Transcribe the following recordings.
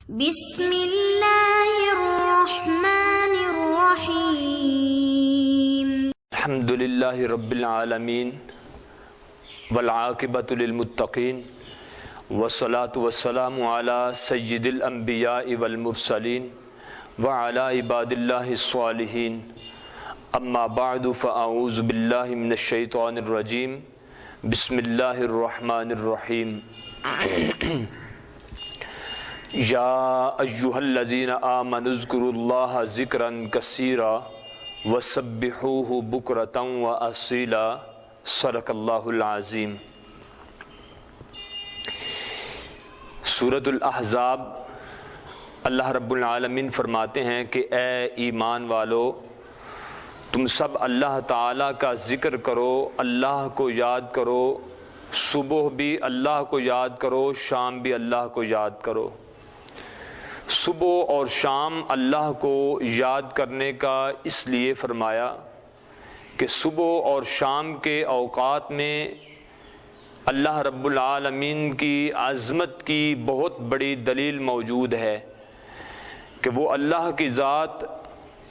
بسم اللہ الرحمن الرحیم الحمد للہ رب العالمین والعاقبۃ للمتقین والصلاة والسلام علی سید الانبیاء والمرسلین وعلی عباد اللہ الصالحین اما بعد فاعوذ باللہ من الشیطان الرجیم بسم اللہ الرحمن الرحیم یا ایہا الذین آمنوا اذکروا اللہ ذکرا کثیرا وسبحوہ بکرۃ واصیلا صدق اللہ العظیم۔ سورۃ الاحزاب اللہ رب العالمین فرماتے ہیں کہ اے ایمان والو، تم سب اللہ تعالیٰ کا ذکر کرو، اللہ کو یاد کرو، صبح بھی اللہ کو یاد کرو، شام بھی اللہ کو یاد کرو۔ صبح اور شام اللہ کو یاد کرنے کا اس لیے فرمایا کہ صبح اور شام کے اوقات میں اللہ رب العالمین کی عظمت کی بہت بڑی دلیل موجود ہے کہ وہ اللہ کی ذات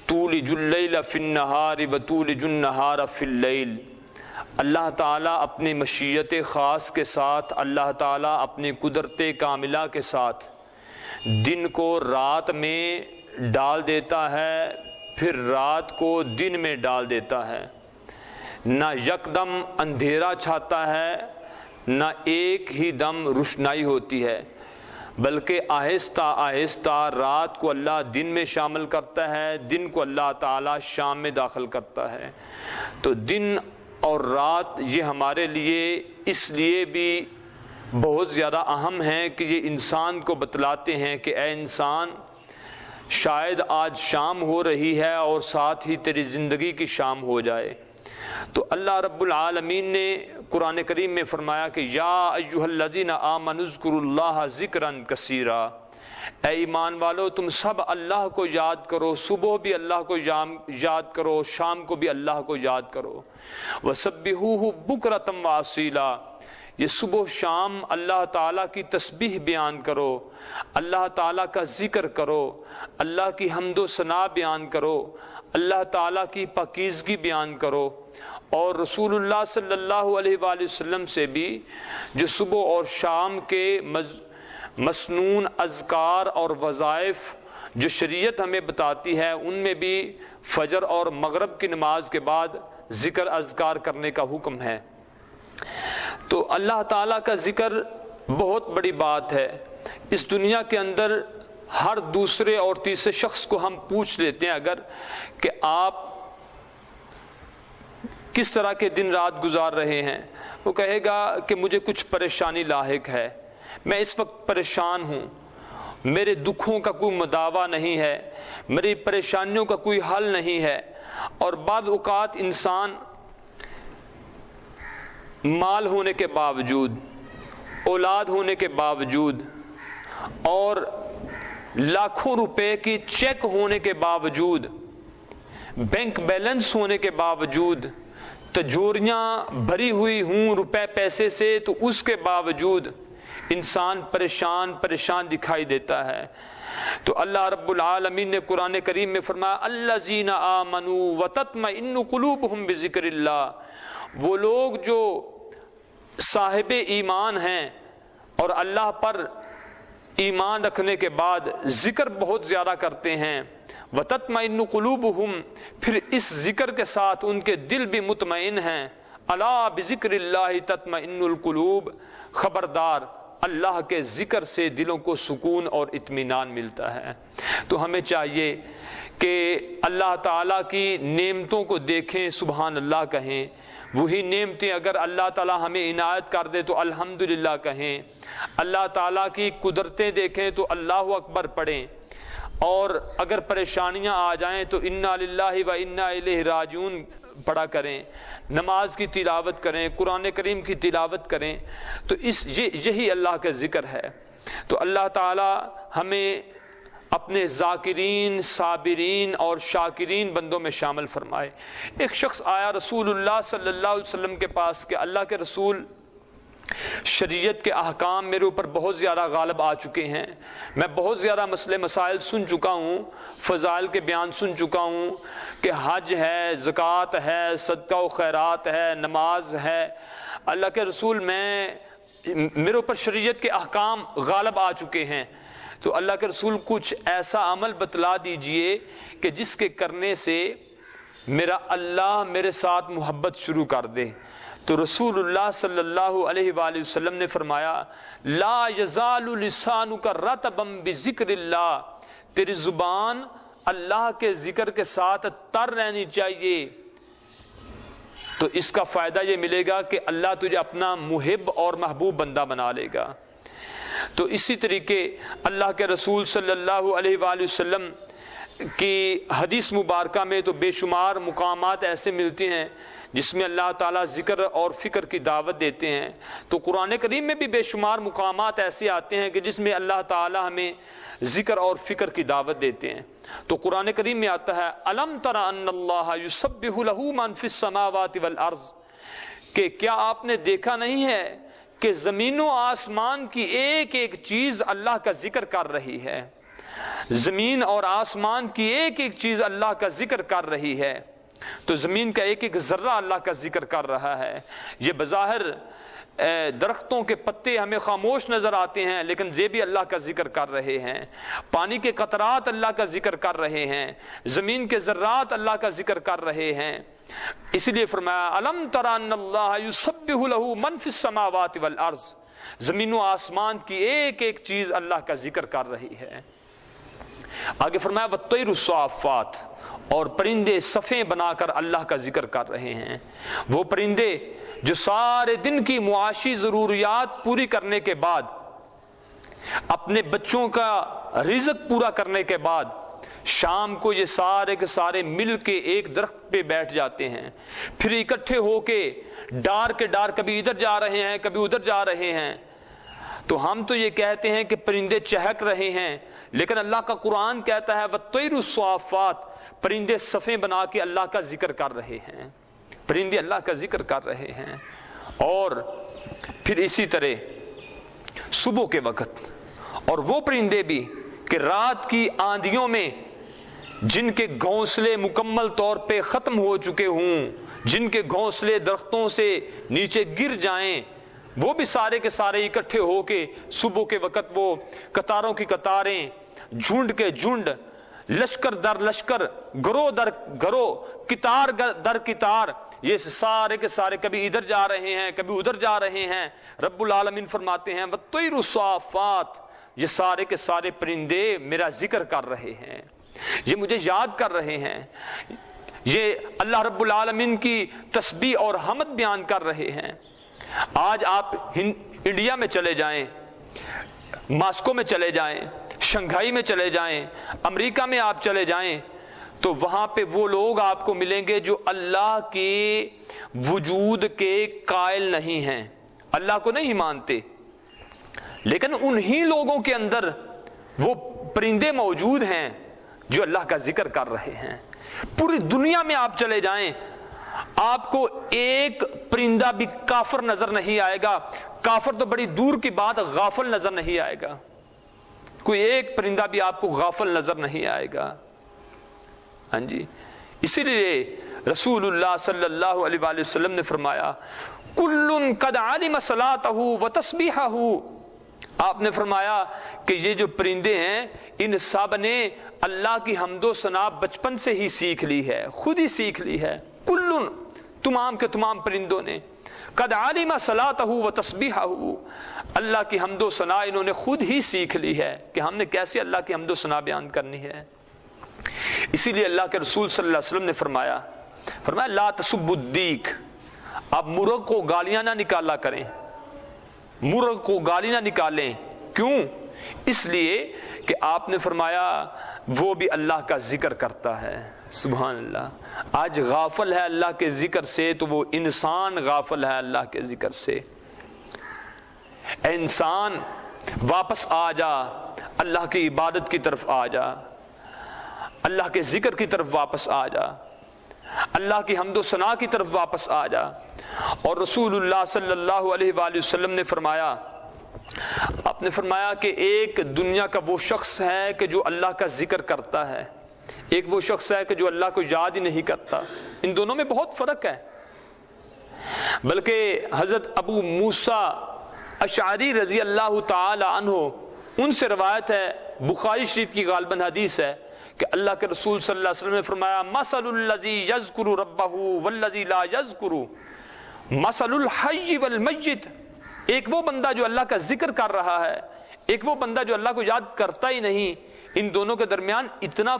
تولج اللیل فی النہار وتولج النہار فی اللیل، اللہ تعالیٰ اپنی مشیت خاص کے ساتھ، اللہ تعالیٰ اپنی قدرت کاملہ کے ساتھ دن کو رات میں ڈال دیتا ہے، پھر رات کو دن میں ڈال دیتا ہے۔ نہ یکدم اندھیرا چھاتا ہے، نہ ایک ہی دم روشنائی ہوتی ہے، بلکہ آہستہ آہستہ رات کو اللہ دن میں شامل کرتا ہے، دن کو اللہ تعالیٰ شام میں داخل کرتا ہے۔ تو دن اور رات یہ ہمارے لیے اس لیے بھی بہت زیادہ اہم ہیں کہ یہ انسان کو بتلاتے ہیں کہ اے انسان، شاید آج شام ہو رہی ہے اور ساتھ ہی تیری زندگی کی شام ہو جائے۔ تو اللہ رب العالمین نے قرآن کریم میں فرمایا کہ یا ایھا الذین آمنوا اذکروا اللہ ذکرا کثیرا، اے ایمان والو تم سب اللہ کو یاد کرو، صبح بھی اللہ کو یاد کرو، شام کو بھی اللہ کو یاد کرو۔ وسبحوہ بکرۃ واصیلا، یہ صبح شام اللہ تعالیٰ کی تسبیح بیان کرو، اللہ تعالیٰ کا ذکر کرو، اللہ کی حمد و ثنا بیان کرو، اللہ تعالیٰ کی پاکیزگی بیان کرو۔ اور رسول اللہ صلی اللہ علیہ وآلہ وسلم سے بھی جو صبح اور شام کے مسنون اذکار اور وظائف جو شریعت ہمیں بتاتی ہے، ان میں بھی فجر اور مغرب کی نماز کے بعد ذکر اذکار کرنے کا حکم ہے۔ تو اللہ تعالیٰ کا ذکر بہت بڑی بات ہے۔ اس دنیا کے اندر ہر دوسرے اور تیسرے شخص کو ہم پوچھ لیتے ہیں اگر کہ آپ کس طرح کے دن رات گزار رہے ہیں، وہ کہے گا کہ مجھے کچھ پریشانی لاحق ہے، میں اس وقت پریشان ہوں، میرے دکھوں کا کوئی مداوع نہیں ہے، میری پریشانیوں کا کوئی حل نہیں ہے۔ اور بعض اوقات انسان مال ہونے کے باوجود، اولاد ہونے کے باوجود اور لاکھوں روپے کی چیک ہونے کے باوجود، بینک بیلنس ہونے کے باوجود، تجوریاں بھری ہوئی ہوں روپے پیسے سے، تو اس کے باوجود انسان پریشان دکھائی دیتا ہے۔ تو اللہ رب العالمین نے قرآن کریم میں فرمایا الذین آمنوا وتطمئن قلوبہم بذکر اللہ، وہ لوگ جو صاحب ایمان ہیں اور اللہ پر ایمان رکھنے کے بعد ذکر بہت زیادہ کرتے ہیں، وَتَطْمَئِنُّ قُلُوبُهُمْ، پھر اس ذکر کے ساتھ ان کے دل بھی مطمئن ہیں۔ الا بذکر اللہ تطمئن القلوب، خبردار اللہ کے ذکر سے دلوں کو سکون اور اطمینان ملتا ہے۔ تو ہمیں چاہیے کہ اللہ تعالیٰ کی نعمتوں کو دیکھیں، سبحان اللہ کہیں، وہی نعمتیں اگر اللہ تعالیٰ ہمیں عنایت کر دے تو الحمدللہ کہیں، اللہ تعالیٰ کی قدرتیں دیکھیں تو اللہ اکبر پڑھیں، اور اگر پریشانیاں آ جائیں تو انا للہ و انا الیہ راجعون پڑھا کریں، نماز کی تلاوت کریں، قرآن کریم کی تلاوت کریں۔ تو یہی اللہ کا ذکر ہے۔ تو اللہ تعالیٰ ہمیں اپنے ذاکرین، صابرین اور شاکرین بندوں میں شامل فرمائے۔ ایک شخص آیا رسول اللہ صلی اللہ علیہ وسلم کے پاس کہ اللہ کے رسول شریعت کے احکام میرے اوپر بہت زیادہ غالب آ چکے ہیں، میں بہت زیادہ مسئلے مسائل سن چکا ہوں، فضائل کے بیان سن چکا ہوں کہ حج ہے، زکوٰۃ ہے، صدقہ و خیرات ہے، نماز ہے۔ اللہ کے رسول میرے اوپر شریعت کے احکام غالب آ چکے ہیں، تو اللہ کے رسول کچھ ایسا عمل بتلا دیجئے کہ جس کے کرنے سے میرا اللہ میرے ساتھ محبت شروع کر دے۔ تو رسول اللہ صلی اللہ علیہ وآلہ وسلم نے فرمایا لا یزال لسانک رطبا بذکر اللہ، تیری زبان اللہ کے ذکر کے ساتھ تر رہنی چاہیے۔ تو اس کا فائدہ یہ ملے گا کہ اللہ تجھے اپنا محب اور محبوب بندہ بنا لے گا۔ تو اسی طریقے اللہ کے رسول صلی اللہ علیہ وآلہ وسلم کی حدیث مبارکہ میں تو بے شمار مقامات ایسے ملتے ہیں جس میں اللہ تعالیٰ ذکر اور فکر کی دعوت دیتے ہیں۔ تو قرآن کریم میں بھی بے شمار مقامات ایسے آتے ہیں کہ جس میں اللہ تعالیٰ ہمیں ذکر اور فکر کی دعوت دیتے ہیں۔ تو قرآن کریم میں آتا ہے الم تر ان اللہ یسبح لہ من فی السماوات والارض، کہ کیا آپ نے دیکھا نہیں ہے کہ زمین و آسمان کی ایک ایک چیز اللہ کا ذکر کر رہی ہے، زمین اور آسمان کی ایک ایک چیز اللہ کا ذکر کر رہی ہے۔ تو زمین کا ایک ایک ذرہ اللہ کا ذکر کر رہا ہے۔ یہ بظاہر درختوں کے پتے ہمیں خاموش نظر آتے ہیں، لیکن یہ بھی اللہ کا ذکر کر رہے ہیں۔ پانی کے قطرات اللہ کا ذکر کر رہے ہیں، زمین کے ذرات اللہ کا ذکر کر رہے ہیں۔ اسی لیے فرمایا الم تر ان اللہ یسبح لہ من فی السماوات والارض، زمین و آسمان کی ایک ایک چیز اللہ کا ذکر کر رہی ہے۔ آگے فرمایا والطیر الصافات، اور پرندے صفیں بنا کر اللہ کا ذکر کر رہے ہیں۔ وہ پرندے جو سارے دن کی معاشی ضروریات پوری کرنے کے بعد، اپنے بچوں کا رزق پورا کرنے کے بعد، شام کو یہ سارے کے سارے مل کے ایک درخت پہ بیٹھ جاتے ہیں، پھر اکٹھے ہو کے ڈار کے ڈار کبھی ادھر جا رہے ہیں کبھی ادھر جا رہے ہیں۔ تو ہم تو یہ کہتے ہیں کہ پرندے چہک رہے ہیں، لیکن اللہ کا قرآن کہتا ہے والطیر الصافات، پرندے صفیں بنا کے اللہ کا ذکر کر رہے ہیں، پرندے اللہ کا ذکر کر رہے ہیں۔ اور پھر اسی طرح صبح کے وقت، اور وہ پرندے بھی کہ رات کی آندھیوں میں جن کے گھونسلے مکمل طور پہ ختم ہو چکے ہوں، جن کے گھونسلے درختوں سے نیچے گر جائیں، وہ بھی سارے کے سارے اکٹھے ہو کے صبح کے وقت وہ قطاروں کی قطاریں، جھنڈ کے جھنڈ، لشکر در لشکر، گروہ در گروہ، قطار در قطار، یہ سارے کے سارے کبھی ادھر جا رہے ہیں کبھی ادھر جا رہے ہیں۔ رب العالمین فرماتے ہیں والطیر الصافات، یہ سارے کے سارے پرندے میرا ذکر کر رہے ہیں، یہ مجھے یاد کر رہے ہیں، یہ اللہ رب العالمین کی تسبیح اور حمد بیان کر رہے ہیں۔ آج آپ انڈیا میں چلے جائیں، ماسکو میں چلے جائیں، شنگھائی میں چلے جائیں، امریکہ میں آپ چلے جائیں، تو وہاں پہ وہ لوگ آپ کو ملیں گے جو اللہ کے وجود کے قائل نہیں ہیں، اللہ کو نہیں مانتے، لیکن انہی لوگوں کے اندر وہ پرندے موجود ہیں جو اللہ کا ذکر کر رہے ہیں۔ پوری دنیا میں آپ چلے جائیں، آپ کو ایک پرندہ بھی کافر نظر نہیں آئے گا، کافر تو بڑی دور کی بات، غافل نظر نہیں آئے گا، کوئی ایک پرندہ بھی آپ کو غافل نظر نہیں آئے گا۔ ہاں جی، اسی لیے رسول اللہ صلی اللہ علیہ وآلہ وسلم نے فرمایا کل قد علم صلاتہ و تسبیحہ، آپ نے فرمایا کہ یہ جو پرندے ہیں ان سب نے اللہ کی حمد و ثنا بچپن سے ہی سیکھ لی ہے، خود ہی سیکھ لی ہے، کل، تمام کے تمام پرندوں نے، قد علم صلاتہ و تسبیحہ، اللہ کی حمد و ثنا انہوں نے خود ہی سیکھ لی ہے کہ ہم نے کیسے اللہ کی حمد و ثنا بیان کرنی ہے۔ اسی لیے اللہ کے رسول صلی اللہ علیہ وسلم نے فرمایا لا تسبوا الدیک، آپ مرغ کو گالیاں نہ نکالا کریں، مرغ کو گالی نہ نکالیں، کیوں؟ اس لیے کہ آپ نے فرمایا وہ بھی اللہ کا ذکر کرتا ہے۔ سبحان اللہ، آج غافل ہے اللہ کے ذکر سے تو وہ انسان غافل ہے اللہ کے ذکر سے۔ اے انسان واپس آ جا، اللہ کی عبادت کی طرف آ جا، اللہ کے ذکر کی طرف واپس آ جا۔ اللہ کی حمد و ثنا کی طرف واپس آ جا۔ اور رسول اللہ صلی اللہ علیہ وآلہ وسلم نے فرمایا، آپ نے فرمایا کہ ایک دنیا کا وہ شخص ہے کہ جو اللہ کا ذکر کرتا ہے، ایک وہ شخص ہے کہ جو اللہ کو یاد ہی نہیں کرتا۔ ان دونوں میں بہت فرق ہے۔ بلکہ حضرت ابو موسیٰ اشعری رضی اللہ تعالی عنہ، ان سے روایت ہے، بخاری شریف کی غالباً حدیث ہے، کہ اللہ کے رسول صلی اللہ علیہ وسلم نے فرمایا، مثل الذی یذکر ربہ والذی لا یذکر مثل الحی والمیت۔ ایک وہ بندہ جو اللہ کا ذکر کر رہا ہے، ایک وہ بندہ جو اللہ کو یاد کرتا ہی نہیں، ان دونوں کے درمیان اتنا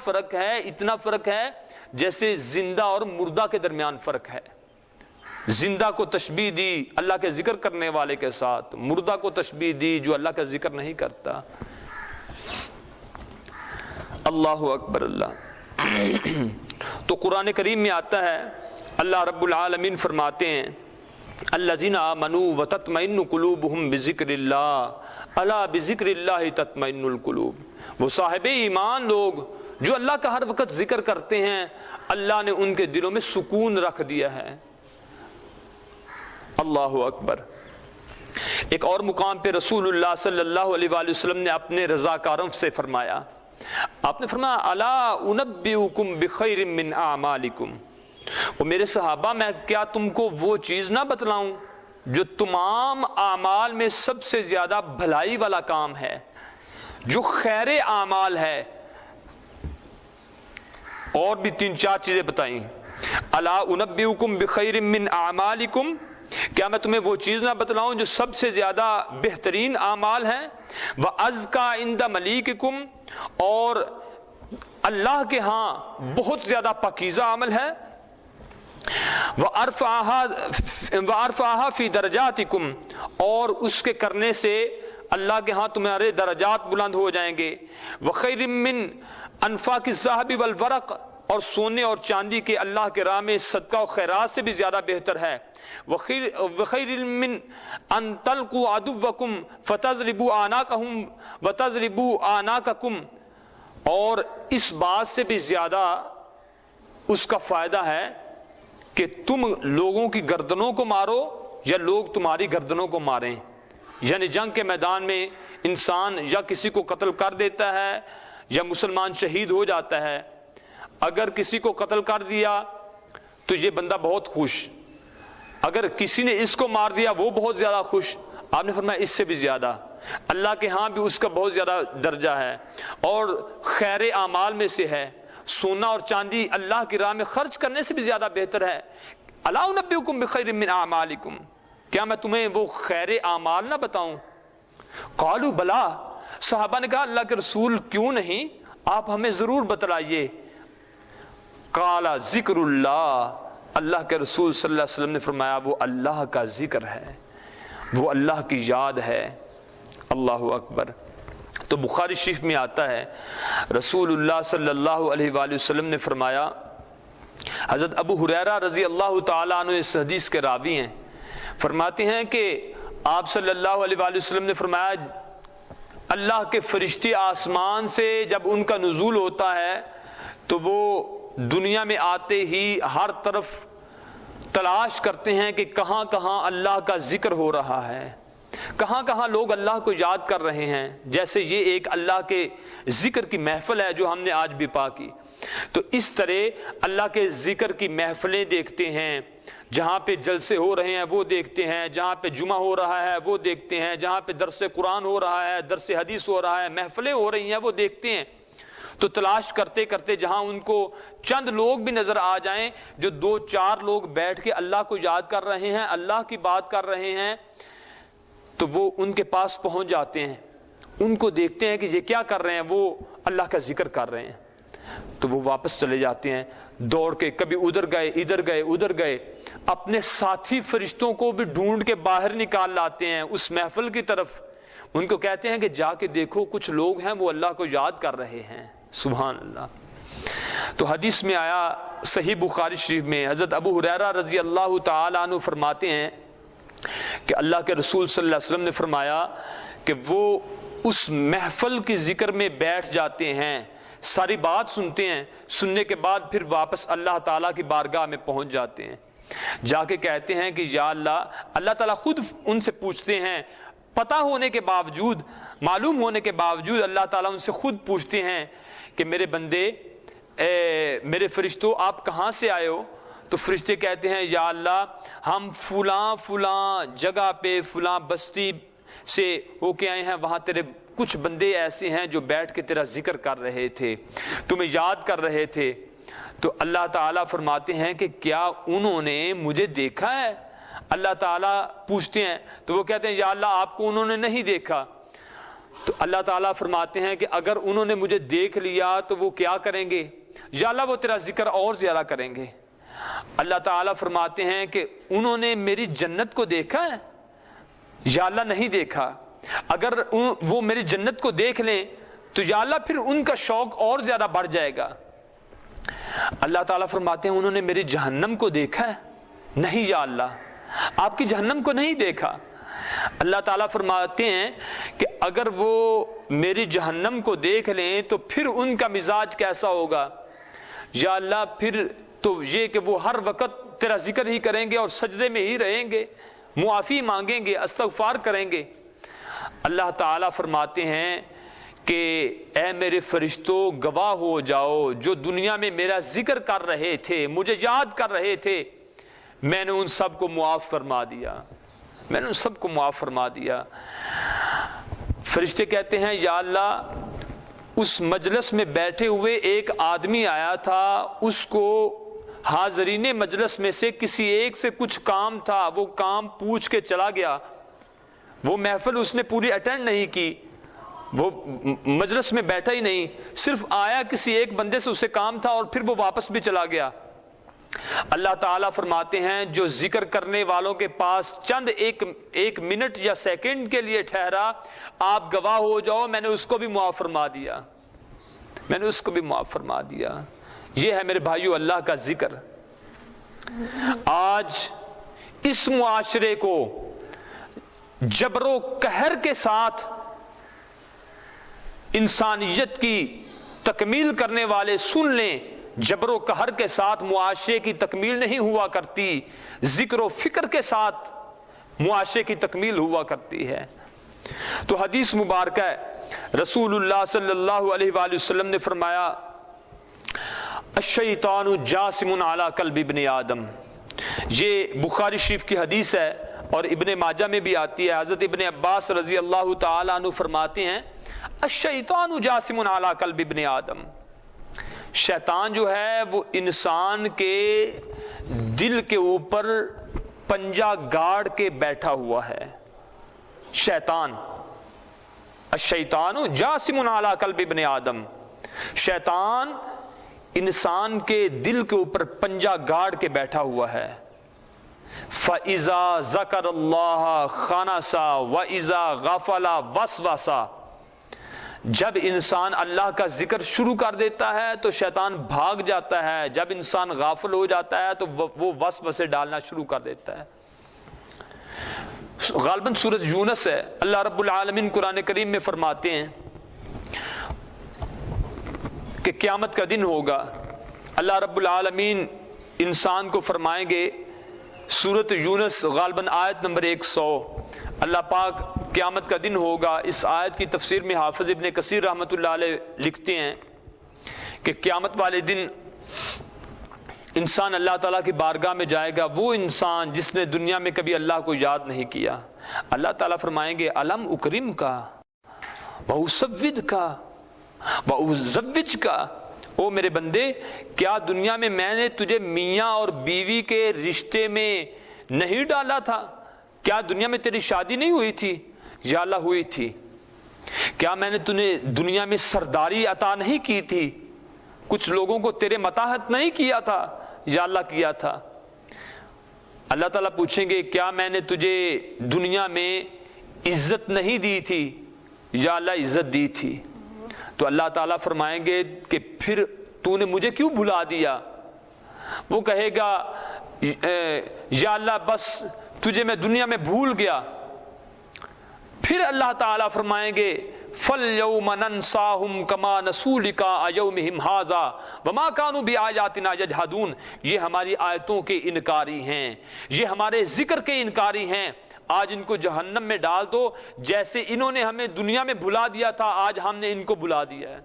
فرق ہے جیسے زندہ اور مردہ کے درمیان فرق ہے۔ زندہ کو تشبیہ دی اللہ کے ذکر کرنے والے کے ساتھ، مردہ کو تشبیہ دی جو اللہ کا ذکر نہیں کرتا۔ اللہ اکبر اللہ۔ تو قرآن کریم میں آتا ہے، اللہ رب العالمین فرماتے ہیں، الذین آمنوا وتطمئن قلوبہم بذکر اللہ الا بذکر اللہ تطمئن القلوب۔ وہ صاحب ایمان لوگ جو اللہ کا ہر وقت ذکر کرتے ہیں، اللہ نے ان کے دلوں میں سکون رکھ دیا ہے۔ اللہ اکبر۔ ایک اور مقام پہ رسول اللہ صلی اللہ علیہ وآلہ وسلم نے اپنے رضاکاروں سے فرمایا، آپ نے فرمایا، الا انبئکم بخیر من اعمالکم۔ وہ میرے صحابہ، میں کیا تم کو وہ چیز نہ بتلاؤں جو تمام اعمال میں سب سے زیادہ بھلائی والا کام ہے، جو خیر اعمال ہے؟ اور بھی 3-4 چیزیں بتائیں۔ الا انبئکم بخیر من اعمالکم، کیا میں تمہیں وہ چیز نہ بتلاؤں جو سب سے زیادہ بہترین اعمال ہیں؟ وَأَزْكَى عِنْدَ مَلِيكِكُمْ، اور اللہ کے ہاں بہت زیادہ پاکیزہ عمل ہے۔ وَأَرْفَعَهَا فِي دَرَجَاتِكُمْ، اور اس کے کرنے سے اللہ کے ہاں تمہارے درجات بلند ہو جائیں گے۔ وَخَيْرٍ مِّنْ أَنْفَاقِ الذَّهَبِ وَالْوَرَقِ، اور سونے اور چاندی کے اللہ کے راہ میں صدقہ و خیرات سے بھی زیادہ بہتر ہے۔ وَخَيْرٍ مِّنْ أَن تَلْقُوا عَدُوَّكُمْ فَتَضْرِبُوا أَعْنَاقَهُمْ وَتَضْرِبُوا أَعْنَاقَكُمْ، اور اس بات سے بھی زیادہ اس کا فائدہ ہے کہ تم لوگوں کی گردنوں کو مارو یا لوگ تمہاری گردنوں کو ماریں۔ یعنی جنگ کے میدان میں انسان یا کسی کو قتل کر دیتا ہے یا مسلمان شہید ہو جاتا ہے۔ اگر کسی کو قتل کر دیا تو یہ بندہ بہت خوش، اگر کسی نے اس کو مار دیا وہ بہت زیادہ خوش۔ آپ نے فرمایا اس سے بھی زیادہ اللہ کے ہاں بھی اس کا بہت زیادہ درجہ ہے، اور خیر اعمال میں سے ہے۔ سونا اور چاندی اللہ کی راہ میں خرچ کرنے سے بھی زیادہ بہتر ہے۔ الا انبئکم بخیر من اعمالکم، کیا میں تمہیں وہ خیر اعمال نہ بتاؤں؟ قالوا بلا، صحابہ نے کہا اللہ کے رسول کیوں نہیں، آپ ہمیں ضرور بتلائیے۔ قال ذکر اللہ، اللہ کے رسول صلی اللہ علیہ وسلم نے فرمایا وہ اللہ کا ذکر ہے، وہ اللہ کی یاد ہے۔ اللہ اکبر۔ تو بخاری شریف میں آتا ہے، رسول اللہ صلی اللہ علیہ وآلہ وسلم نے فرمایا، حضرت ابو ہریرہ رضی اللہ تعالیٰ عنہ اس حدیث کے راوی ہیں، فرماتے ہیں کہ آپ صلی اللہ علیہ وآلہ وسلم نے فرمایا، اللہ کے فرشتے آسمان سے جب ان کا نزول ہوتا ہے تو وہ دنیا میں آتے ہی ہر طرف تلاش کرتے ہیں کہ کہاں کہاں اللہ کا ذکر ہو رہا ہے، کہاں کہاں لوگ اللہ کو یاد کر رہے ہیں۔ جیسے یہ ایک اللہ کے ذکر کی محفل ہے جو ہم نے آج بھی پا کی، تو اس طرح اللہ کے ذکر کی محفلیں دیکھتے ہیں، جہاں پہ جلسے ہو رہے ہیں وہ دیکھتے ہیں، جہاں پہ جمعہ ہو رہا ہے وہ دیکھتے ہیں، جہاں پہ درس قرآن ہو رہا ہے، درس حدیث ہو رہا ہے، محفلیں ہو رہی ہیں وہ دیکھتے ہیں۔ تو تلاش کرتے کرتے جہاں ان کو چند لوگ بھی نظر آ جائیں جو 2-4 لوگ بیٹھ کے اللہ کو یاد کر رہے ہیں، اللہ کی بات کر رہے ہیں، تو وہ ان کے پاس پہنچ جاتے ہیں، ان کو دیکھتے ہیں کہ یہ کیا کر رہے ہیں، وہ اللہ کا ذکر کر رہے ہیں، تو وہ واپس چلے جاتے ہیں دوڑ کے، کبھی ادھر گئے ادھر گئے، اپنے ساتھی فرشتوں کو بھی ڈھونڈ کے باہر نکال لاتے ہیں اس محفل کی طرف، ان کو کہتے ہیں کہ جا کے دیکھو کچھ لوگ ہیں وہ اللہ کو یاد کر رہے ہیں۔ سبحان اللہ۔ تو حدیث میں آیا صحیح بخاری شریف میں، حضرت ابو ہریرہ رضی اللہ تعالی عنہ فرماتے ہیں کہ اللہ کے رسول صلی اللہ علیہ وسلم نے فرمایا کہ وہ اس محفل کی ذکر میں بیٹھ جاتے ہیں، ساری بات سنتے ہیں، سننے کے بعد پھر واپس اللہ تعالیٰ کی بارگاہ میں پہنچ جاتے ہیں، جا کے کہتے ہیں کہ یا اللہ تعالیٰ خود ان سے پوچھتے ہیں، پتہ ہونے کے باوجود، معلوم ہونے کے باوجود اللہ تعالیٰ ان سے خود پوچھتے ہیں کہ میرے بندے، میرے فرشتوں آپ کہاں سے آئے ہو؟ تو فرشتے کہتے ہیں یا اللہ ہم فلاں جگہ پہ فلاں بستی سے ہو کے آئے ہیں، وہاں تیرے کچھ بندے ایسے ہیں جو بیٹھ کے تیرا ذکر کر رہے تھے، تمہیں یاد کر رہے تھے۔ تو اللہ تعالیٰ فرماتے ہیں کہ کیا انہوں نے مجھے دیکھا ہے؟ اللہ تعالیٰ پوچھتے ہیں تو وہ کہتے ہیں یا اللہ آپ کو انہوں نے نہیں دیکھا۔ تو اللہ تعالیٰ فرماتے ہیں کہ اگر انہوں نے مجھے دیکھ لیا تو وہ کیا کریں گے؟ یا اللہ وہ تیرا ذکر اور زیادہ کریں گے۔ اللہ تعالیٰ فرماتے ہیں کہ انہوں نے میری جنت کو دیکھا ہے؟ یا اللہ نہیں دیکھا۔ اگر وہ میری جنت کو دیکھ لیں تو یا اللہ پھر ان کا شوق اور زیادہ بڑھ جائے گا۔ اللہ تعالیٰ فرماتے ہیں انہوں نے میری جہنم کو دیکھا ہے؟ نہیں یا اللہ آپ کی جہنم کو نہیں دیکھا۔ اللہ تعالیٰ فرماتے ہیں کہ اگر وہ میری جہنم کو دیکھ لیں تو پھر ان کا مزاج کیسا ہوگا؟ یا اللہ پھر تو یہ کہ وہ ہر وقت تیرا ذکر ہی کریں گے اور سجدے میں ہی رہیں گے، معافی مانگیں گے، استغفار کریں گے۔ اللہ تعالیٰ فرماتے ہیں کہ اے میرے فرشتوں گواہ ہو جاؤ، جو دنیا میں میرا ذکر کر رہے تھے، مجھے یاد کر رہے تھے، میں نے ان سب کو معاف فرما دیا، میں نے ان سب کو معاف فرما دیا۔ فرشتے کہتے ہیں یا اللہ اس مجلس میں بیٹھے ہوئے ایک آدمی آیا تھا، اس کو حاضرین مجلس میں سے کسی ایک سے کچھ کام تھا، وہ کام پوچھ کے چلا گیا، وہ محفل اس نے پوری اٹینڈ نہیں کی، وہ مجلس میں بیٹھا ہی نہیں، صرف آیا کسی ایک بندے سے اسے کام تھا اور پھر وہ واپس بھی چلا گیا۔ اللہ تعالیٰ فرماتے ہیں جو ذکر کرنے والوں کے پاس چند ایک منٹ یا سیکنڈ کے لیے ٹھہرا، آپ گواہ ہو جاؤ میں نے اس کو بھی معاف فرما دیا، میں نے اس کو بھی معاف فرما دیا۔ یہ ہے میرے بھائیو اللہ کا ذکر۔ آج اس معاشرے کو جبر و قہر کے ساتھ انسانیت کی تکمیل کرنے والے سن لیں، جبر و قہر کے ساتھ معاشرے کی تکمیل نہیں ہوا کرتی، ذکر و فکر کے ساتھ معاشرے کی تکمیل ہوا کرتی ہے۔ تو حدیث مبارکہ ہے، رسول اللہ صلی اللہ علیہ وآلہ وسلم نے فرمایا الشیطان جاسم علی قلب ابن آدم، یہ بخاری شریف کی حدیث ہے اور ابن ماجہ میں بھی آتی ہے۔ حضرت ابن عباس رضی اللہ تعالی عنہ فرماتے ہیں الشیطان جاسم علی قلب ابن آدم، شیطان جو ہے وہ انسان کے دل کے اوپر پنجہ گاڑ کے بیٹھا ہوا ہے۔ شیطان، الشیطان جاسم علی قلب ابن آدم، شیطان انسان کے دل کے اوپر پنجہ گاڑ کے بیٹھا ہوا ہے۔ فَإِذَا ذَكَرَ اللَّهَ خَنَسَ وَإِذَا غَفَلَ وَسْوَسَ، جب انسان اللہ کا ذکر شروع کر دیتا ہے تو شیطان بھاگ جاتا ہے، جب انسان غافل ہو جاتا ہے تو وہ وسوسے ڈالنا شروع کر دیتا ہے۔ غالباً سورۃ یونس ہے، اللہ رب العالمین قرآن کریم میں فرماتے ہیں کہ قیامت کا دن ہوگا، اللہ رب العالمین انسان کو فرمائیں گے، سورۃ یونس غالباً آیت نمبر 100، اللہ پاک قیامت کا دن ہوگا۔ اس آیت کی تفسیر میں حافظ ابن کثیر رحمۃ اللہ علیہ لکھتے ہیں کہ قیامت والے دن انسان اللہ تعالیٰ کی بارگاہ میں جائے گا، وہ انسان جس نے دنیا میں کبھی اللہ کو یاد نہیں کیا۔ اللہ تعالیٰ فرمائیں گے الم اکرم کا واسود کا وازوج کا، او میرے بندے کیا دنیا میں نے تجھے میاں اور بیوی کے رشتے میں نہیں ڈالا تھا؟ کیا دنیا میں تیری شادی نہیں ہوئی تھی؟ یا اللہ ہوئی تھی۔ کیا میں نے تجھے دنیا میں سرداری عطا نہیں کی تھی؟ کچھ لوگوں کو تیرے متاحت نہیں کیا تھا؟ یا اللہ کیا تھا۔ اللہ تعالیٰ پوچھیں گے کیا میں نے تجھے دنیا میں عزت نہیں دی تھی؟ یا اللہ عزت دی تھی۔ تو اللہ تعالیٰ فرمائیں گے کہ پھر تو نے مجھے کیوں بھلا دیا؟ وہ کہے گا یا اللہ بس تجھے میں دنیا میں بھول گیا۔ پھر اللہ تعالیٰ فرمائیں گے فَالْيَوْمَ نَنْسَاهُمْ كَمَا نَسُوا لِقَاءَ يَوْمِهِمْ هَٰذَا وَمَا كَانُوا بِآيَاتِنَا يَجْحَدُونَ. یہ ہماری آیتوں کے انکاری ہیں، یہ ہمارے ذکر کے انکاری ہیں. آج ان کو جہنم میں ڈال دو جیسے انہوں نے ہمیں دنیا میں بھلا دیا تھا، آج ہم نے ان کو بھلا دیا ہے.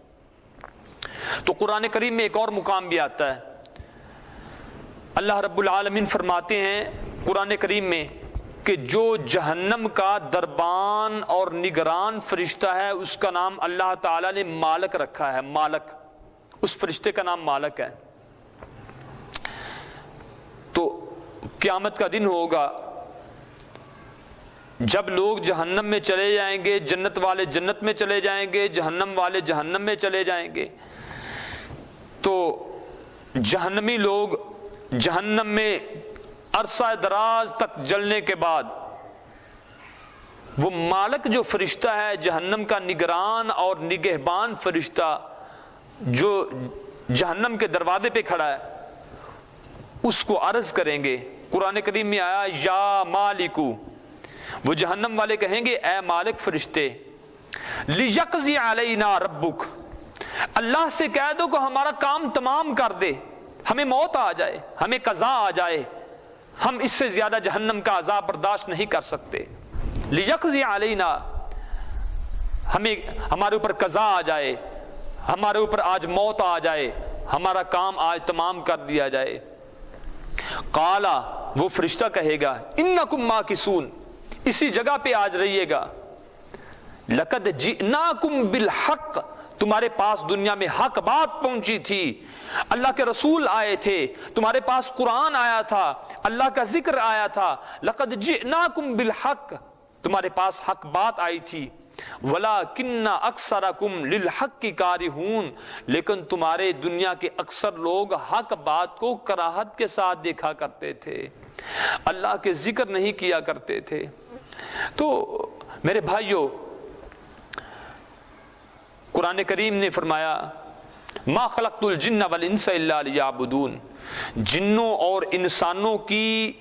تو قرآن کریم میں ایک اور مقام بھی آتا ہے. اللہ رب العالمین فرماتے ہیں قرآن کریم میں کہ جو جہنم کا دربان اور نگران فرشتہ ہے اس کا نام اللہ تعالیٰ نے مالک رکھا ہے. مالک، اس فرشتے کا نام مالک ہے. تو قیامت کا دن ہوگا جب لوگ جہنم میں چلے جائیں گے، جنت والے جنت میں چلے جائیں گے، جہنم والے جہنم میں چلے جائیں گے. تو جہنمی لوگ جہنم میں عرصہ دراز تک جلنے کے بعد وہ مالک جو فرشتہ ہے، جہنم کا نگران اور نگہبان فرشتہ جو جہنم کے دروازے پہ کھڑا ہے، اس کو عرض کریں گے. قرآن کریم میں آیا یا مالکو، وہ جہنم والے کہیں گے اے مالک فرشتے، لیقضی علینا ربک، اللہ سے کہہ دو کہ ہمارا کام تمام کر دے، ہمیں موت آ جائے، ہمیں قضا آ جائے، ہم اس سے زیادہ جہنم کا عذاب برداشت نہیں کر سکتے. لیقضی علینا، ہمارے اوپر قضا آ جائے، ہمارے اوپر آج موت آ جائے، ہمارا کام آج تمام کر دیا جائے. قالا، وہ فرشتہ کہے گا انکم ماکثون، اسی جگہ پہ آج رہیے گا. لقد جئناکم بالحق، تمہارے پاس دنیا میں حق بات پہنچی تھی، اللہ کے رسول آئے تھے، تمہارے پاس قرآن آیا تھا، اللہ کا ذکر آیا تھا. لقد جئناکم بالحق، تمہارے پاس حق بات آئی تھی. وَلَكِنَّ أَكْثَرَكُمْ لِلْحَقِّ كَارِهُونَ، لیکن تمہارے دنیا کے اکثر لوگ حق بات کو کراہت کے ساتھ دیکھا کرتے تھے، اللہ کے ذکر نہیں کیا کرتے تھے. تو میرے بھائیوں، قرآن کریم نے فرمایا ما خلقت الجن والانس الا لیعبدون، جنوں اور انسانوں کی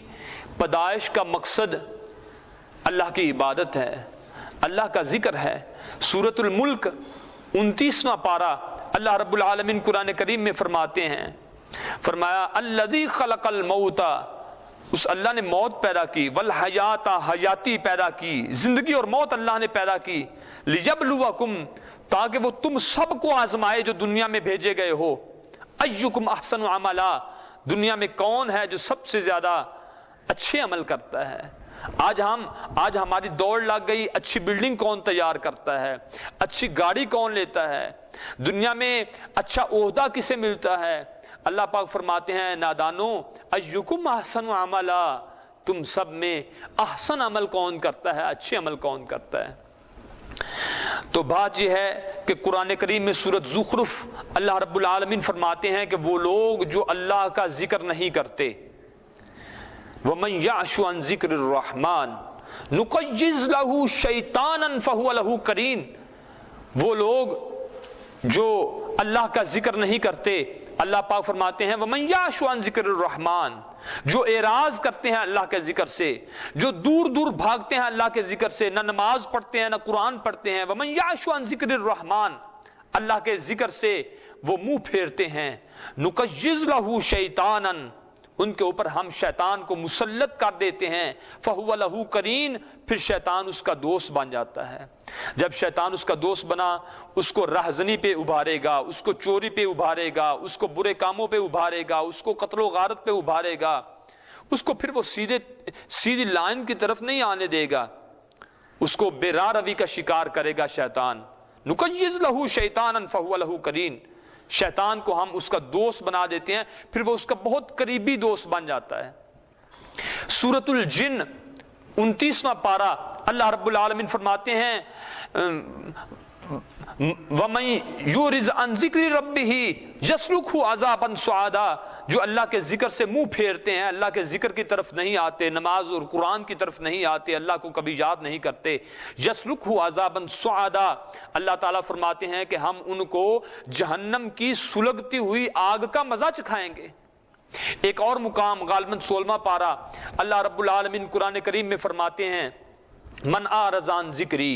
پیدائش کا مقصد اللہ کی عبادت ہے، اللہ کا ذکر ہے. سورۃ الملک 29واں پارہ اللہ رب العالمین قرآن کریم میں فرماتے ہیں، فرمایا الذی خلق الموت، اس اللہ نے موت پیدا کی، والحیات، حیاتی پیدا کی، زندگی اور موت اللہ نے پیدا کی، لیبلوکم، تاکہ وہ تم سب کو آزمائے جو دنیا میں بھیجے گئے ہو. ایکم احسن عملا، دنیا میں کون ہے جو سب سے زیادہ اچھے عمل کرتا ہے. آج ہماری دوڑ لگ گئی، اچھی بلڈنگ کون تیار کرتا ہے، اچھی گاڑی کون لیتا ہے، دنیا میں اچھا عہدہ کسے ملتا ہے. اللہ پاک فرماتے ہیں نادانو ایکم احسن عملا، تم سب میں احسن عمل کون کرتا ہے، اچھے عمل کون کرتا ہے. تو بات یہ ہے کہ قرآن کریم میں سورۃ زخرف اللہ رب العالمین فرماتے ہیں کہ وہ لوگ جو اللہ کا ذکر نہیں کرتے، وَمَنْ يَعْشُ عَنْ ذِكْرِ الرَّحْمَنِ نُقَيِّضْ لَهُ شَيْطَانًا فَهُوَ لَهُ قَرِينٌ، وہ لوگ جو اللہ کا ذکر نہیں کرتے، اللہ پاک فرماتے ہیں وَمَنْ يَعْشُ عَنْ ذِكْرِ الرَّحْمَنِ، جو اعراض کرتے ہیں اللہ کے ذکر سے، جو دور دور بھاگتے ہیں اللہ کے ذکر سے، نہ نماز پڑھتے ہیں نہ قرآن پڑھتے ہیں. وَمَنْ يَعْشُ عَنْ ذِكْرِ الرَّحْمَنِ، اللہ کے ذکر سے وہ منہ پھیرتے ہیں. نُقَيِّضْ لَهُ شَيْطَانًا، ان کے اوپر ہم شیطان کو مسلط کر دیتے ہیں. فَهُوَ لَهُ قَرِينٌ، پھر شیطان اس کا دوست بن جاتا ہے. جب شیطان اس کا دوست بنا، اس کو راہزنی پہ ابھارے گا، اس کو چوری پہ ابھارے گا، اس کو برے کاموں پہ ابھارے گا، اس کو قتل و غارت پہ ابھارے گا، اس کو پھر وہ سیدھی لائن کی طرف نہیں آنے دے گا، اس کو بے راہ روی کا شکار کرے گا شیطان. نُقَيِّضْ لَهُ شَيْطَانًا فَهُوَ لَهُ قَرِينٌ، شیطان کو ہم اس کا دوست بنا دیتے ہیں، پھر وہ اس کا بہت قریبی دوست بن جاتا ہے. سورۃ الجن 29واں پارہ اللہ رب العالمین فرماتے ہیں وَمَن يُعْرِضْ عَنْ ذِكْرِ رَبِّهِ يَسْلُكْهُ عَذَابًا صَعَدًا، جو اللہ کے ذکر سے منہ پھیرتے ہیں، اللہ کے ذکر کی طرف نہیں آتے، نماز اور قرآن کی طرف نہیں آتے، اللہ کو کبھی یاد نہیں کرتے. يَسْلُكْهُ عَذَابًا صَعَدًا، اللہ تعالیٰ فرماتے ہیں کہ ہم ان کو جہنم کی سلگتی ہوئی آگ کا مزہ چکھائیں گے. ایک اور مقام غالباً 16واں پارہ اللہ رب العالمین قرآن کریم میں فرماتے ہیں من اعرض عن ذکری،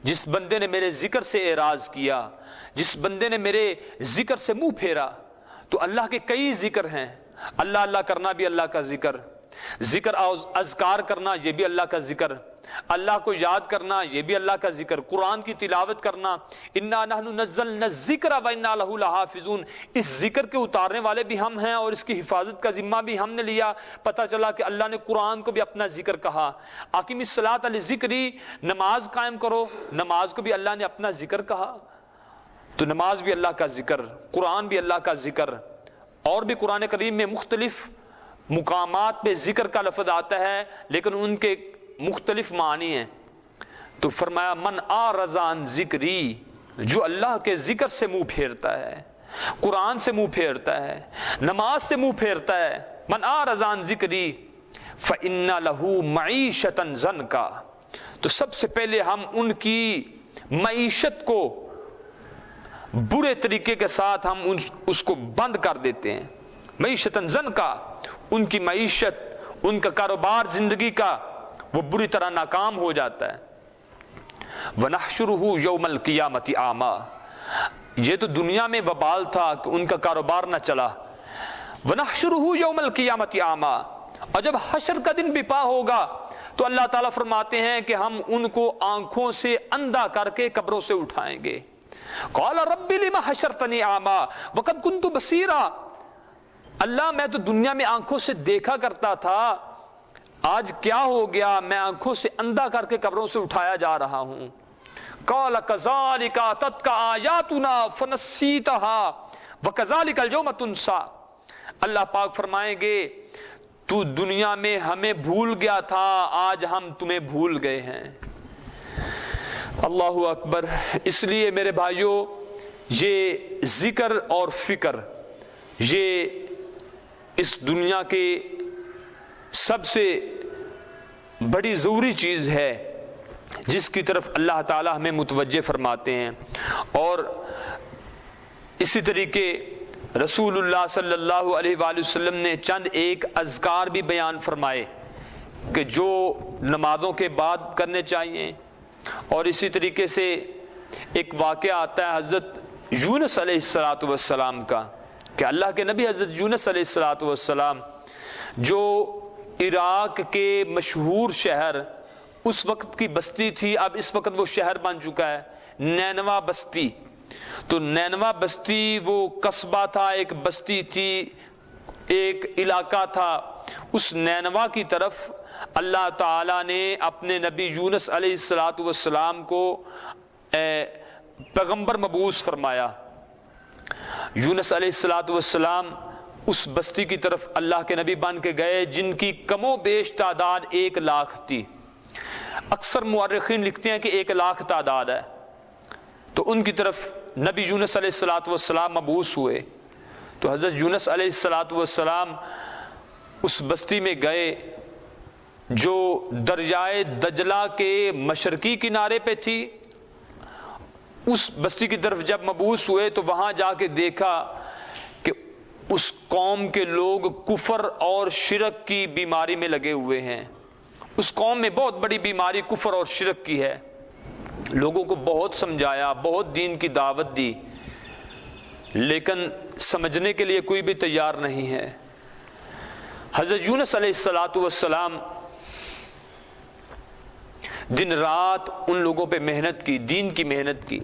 جس بندے نے میرے ذکر سے اعراض کیا، جس بندے نے میرے ذکر سے منہ پھیرا. تو اللہ کے کئی ذکر ہیں. اللہ اللہ کرنا بھی اللہ کا ذکر، ذکر اذکار کرنا یہ بھی اللہ کا ذکر، اللہ کو یاد کرنا یہ بھی اللہ کا ذکر، قرآن کی تلاوت کرنا، انا نحن نزلنا الذکر وانا لہ لحافظون، اس ذکر کے اتارنے والے بھی ہم ہیں اور اس کی حفاظت کا ذمہ بھی ہم نے لیا. پتہ چلا کہ اللہ نے قرآن کو بھی اپنا ذکر کہا. اقیم الصلاۃ لذکری، نماز قائم کرو، نماز کو بھی اللہ نے اپنا ذکر کہا. تو نماز بھی اللہ کا ذکر، قرآن بھی اللہ کا ذکر. اور بھی قرآن کریم میں مختلف مقامات پہ ذکر کا لفظ آتا ہے لیکن ان کے مختلف معنی ہیں. تو فرمایا من اعرض عن ذکری، جو اللہ کے ذکر سے منہ پھیرتا ہے، قرآن سے منہ پھیرتا ہے، نماز سے منہ پھیرتا ہے، من اعرض عن ذکری فإن لہ معیشۃ ضنکا، تو سب سے پہلے ہم ان کی معیشت کو برے طریقے کے ساتھ ہم اس کو بند کر دیتے ہیں. معیشۃ ضنکا، ان کی معیشت، ان کا کاروبار زندگی کا وہ بری طرح ناکام ہو جاتا ہے. وَنَحْشُرُهُ يَوْمَ الْقِيَامَةِ أَعْمَى، یہ تو دنیا میں وبال تھا کہ ان کا کاروبار نہ چلا. وَنَحْشُرُهُ يَوْمَ الْقِيَامَةِ أَعْمَى، اور جب حشر کا دن برپا ہوگا تو اللہ تعالیٰ فرماتے ہیں کہ ہم ان کو آنکھوں سے اندھا کر کے قبروں سے اٹھائیں گے. قَالَ رَبِّ لِمَ حَشَرْتَنِي أَعْمَى وَقَدْ كُنْتُ بَصِيرًا، اللہ میں تو دنیا میں آنکھوں سے دیکھا کرتا تھا، آج کیا ہو گیا میں آنکھوں سے اندھا کر کے قبروں سے اٹھایا جا رہا ہوں. قَالَ كَذَلِكَ أَتَتْكَ آيَاتُنَا فَنَسِيتَهَا وَكَذَلِكَ الْيَوْمَ تُنسَى، اللہ پاک فرمائیں گے تو دنیا میں ہمیں بھول گیا تھا، آج ہم تمہیں بھول گئے ہیں. اللہ اکبر. اس لیے میرے بھائیوں، یہ ذکر اور فکر یہ اس دنیا کے سب سے بڑی ضروری چیز ہے جس کی طرف اللہ تعالی ہمیں متوجہ فرماتے ہیں. اور اسی طریقے رسول اللہ صلی اللہ علیہ وآلہ وسلم نے چند ایک اذکار بھی بیان فرمائے کہ جو نمازوں کے بعد کرنے چاہیے. اور اسی طریقے سے ایک واقعہ آتا ہے حضرت یونس علیہ السلام کا کہ اللہ کے نبی حضرت یونس علیہ السلام جو عراق کے مشہور شہر، اس وقت کی بستی تھی، اب اس وقت وہ شہر بن چکا ہے، نینوا بستی. تو نینوا بستی وہ قصبہ تھا، ایک بستی تھی، ایک علاقہ تھا. اس نینوا کی طرف اللہ تعالیٰ نے اپنے نبی یونس علیہ السلام کو پیغمبر مبعوث فرمایا. یونس علیہ السلام اس بستی کی طرف اللہ کے نبی بن کے گئے جن کی کم و بیش تعداد 1 لاکھ تھی. اکثر مورخین لکھتے ہیں کہ 1 لاکھ تعداد ہے. تو ان کی طرف نبی یونس علیہ السلام مبعوث ہوئے. تو حضرت یونس علیہ السلام اس بستی میں گئے جو دریائے دجلہ کے مشرقی کنارے پہ تھی. اس بستی کی طرف جب مبعوث ہوئے تو وہاں جا کے دیکھا کہ اس قوم کے لوگ کفر اور شرک کی بیماری میں لگے ہوئے ہیں. اس قوم میں بہت بڑی بیماری کفر اور شرک کی ہے. لوگوں کو بہت سمجھایا، بہت دین کی دعوت دی، لیکن سمجھنے کے لیے کوئی بھی تیار نہیں ہے. حضرت یونس علیہ السلام دن رات ان لوگوں پہ محنت کی، دین کی محنت کی.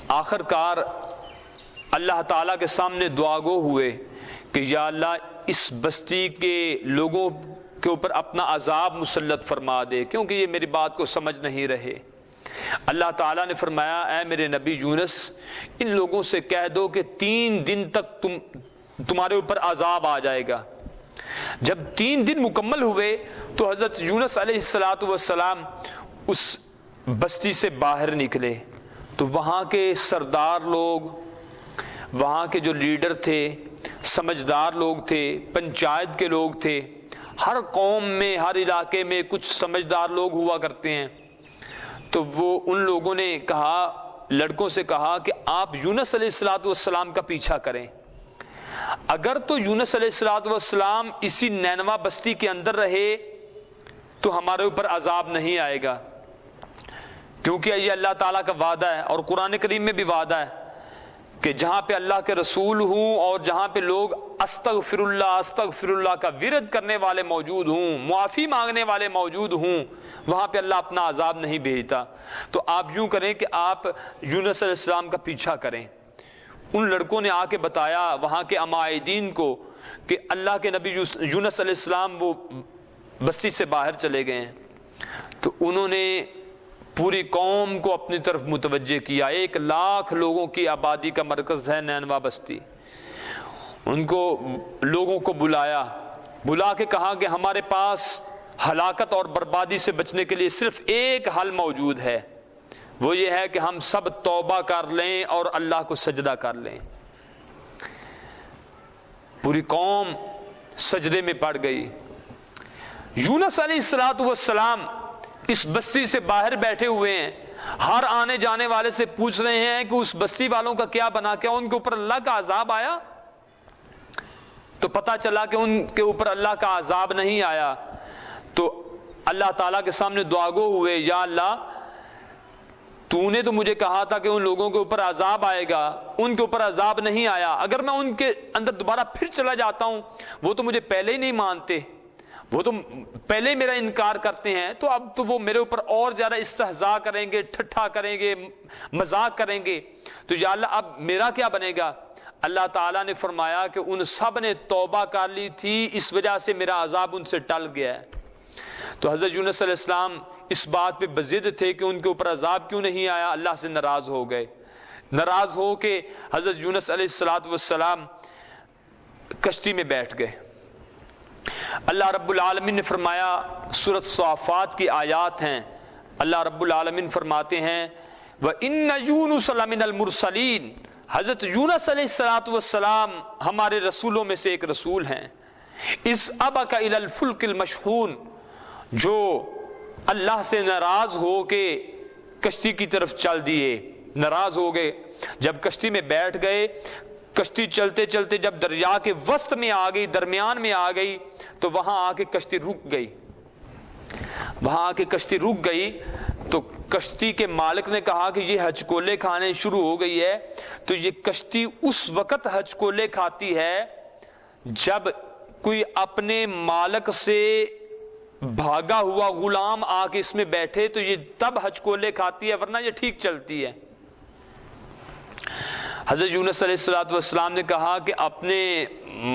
آخر کار اللہ تعالیٰ کے سامنے دعا گو ہوئے کہ یا اللہ اس بستی کے لوگوں کے اوپر اپنا عذاب مسلط فرما دے، کیونکہ یہ میری بات کو سمجھ نہیں رہے. اللہ تعالیٰ نے فرمایا اے میرے نبی یونس، ان لوگوں سے کہہ دو کہ 3 دن تک تمہارے اوپر عذاب آ جائے گا. جب 3 دن مکمل ہوئے تو حضرت یونس علیہ السلام اس بستی سے باہر نکلے. تو وہاں کے سردار لوگ، وہاں کے جو لیڈر تھے، سمجھدار لوگ تھے، پنچایت کے لوگ تھے. ہر قوم میں، ہر علاقے میں کچھ سمجھدار لوگ ہوا کرتے ہیں. تو وہ ان لوگوں نے کہا، لڑکوں سے کہا کہ آپ یونس علیہ السلام کا پیچھا کریں. اگر تو یونس علیہ السلام اسی نینوا بستی کے اندر رہے تو ہمارے اوپر عذاب نہیں آئے گا، کیونکہ یہ اللہ تعالیٰ کا وعدہ ہے، اور قرآن کریم میں بھی وعدہ ہے کہ جہاں پہ اللہ کے رسول ہوں اور جہاں پہ لوگ استغفر اللہ کا ورد کرنے والے موجود ہوں، معافی مانگنے والے موجود ہوں، وہاں پہ اللہ اپنا عذاب نہیں بھیجتا۔ تو آپ یوں کریں کہ آپ یونس علیہ السلام کا پیچھا کریں۔ ان لڑکوں نے آ کے بتایا وہاں کے عمائدین کو کہ اللہ کے نبی یونس علیہ السلام وہ بستی سے باہر چلے گئے ہیں۔ تو انہوں نے پوری قوم کو اپنی طرف متوجہ کیا۔ 1,00,000 لوگوں کی آبادی کا مرکز ہے نینوا بستی۔ ان کو لوگوں کو بلا کے کہا کہ ہمارے پاس ہلاکت اور بربادی سے بچنے کے لیے صرف ایک حل موجود ہے، وہ یہ ہے کہ ہم سب توبہ کر لیں اور اللہ کو سجدہ کر لیں۔ پوری قوم سجدے میں پڑ گئی۔ یونس علیہ السلام اس بستی سے باہر بیٹھے ہوئے ہیں، ہر آنے جانے والے سے پوچھ رہے ہیں کہ اس بستی والوں کا کیا بنا، کیا ان کے اوپر اللہ کا عذاب آیا؟ تو پتہ چلا کہ ان کے اوپر اللہ کا عذاب نہیں آیا۔ تو اللہ تعالیٰ کے سامنے دعا گو ہوئے، یا اللہ تو نے تو مجھے کہا تھا کہ ان لوگوں کے اوپر عذاب آئے گا، ان کے اوپر عذاب نہیں آیا۔ اگر میں ان کے اندر دوبارہ پھر چلا جاتا ہوں، وہ تو مجھے پہلے ہی نہیں مانتے، وہ تو پہلے ہی میرا انکار کرتے ہیں، تو اب تو وہ میرے اوپر اور زیادہ استہزاء کریں گے، ٹھٹھا کریں گے، مذاق کریں گے، تو یا اللہ اب میرا کیا بنے گا؟ اللہ تعالیٰ نے فرمایا کہ ان سب نے توبہ کر لی تھی، اس وجہ سے میرا عذاب ان سے ٹل گیا ہے۔ تو حضرت یونس علیہ السلام اس بات پہ بضد تھے کہ ان کے اوپر عذاب کیوں نہیں آیا، اللہ سے ناراض ہو گئے۔ ناراض ہو کے حضرت یونس علیہ السلام کشتی میں بیٹھ گئے۔ اللہ رب العالمین نے فرمایا، سورۃ صافات کی آیات ہیں، اللہ رب العالمین فرماتے ہیں وَإِنَّ يُونُسَ لَمِنَ الْمُرْسَلِينَ، حضرت یونس علیہ السلام ہمارے رسولوں میں سے ایک رسول ہیں۔ اِذْ أَبَقَ إِلَى الْفُلْكِ الْمَشْحُونِ، جو اللہ سے ناراض ہو کے کشتی کی طرف چل دیے، ناراض ہو گئے۔ جب کشتی میں بیٹھ گئے، کشتی چلتے چلتے جب دریا کے وسط میں آ گئی، درمیان میں آ گئی، تو وہاں آ کے کشتی رک گئی۔ وہاں آ کے کشتی رک گئی تو کشتی کے مالک نے کہا کہ یہ ہچکولے کھانے شروع ہو گئی ہے۔ تو یہ کشتی اس وقت ہچکولے کھاتی ہے جب کوئی اپنے مالک سے بھاگا ہوا غلام آ کے اس میں بیٹھے، تو یہ تب ہچکولے کھاتی ہے، ورنہ یہ ٹھیک چلتی ہے۔ حضرت یونس علیہ السلام نے کہا کہ اپنے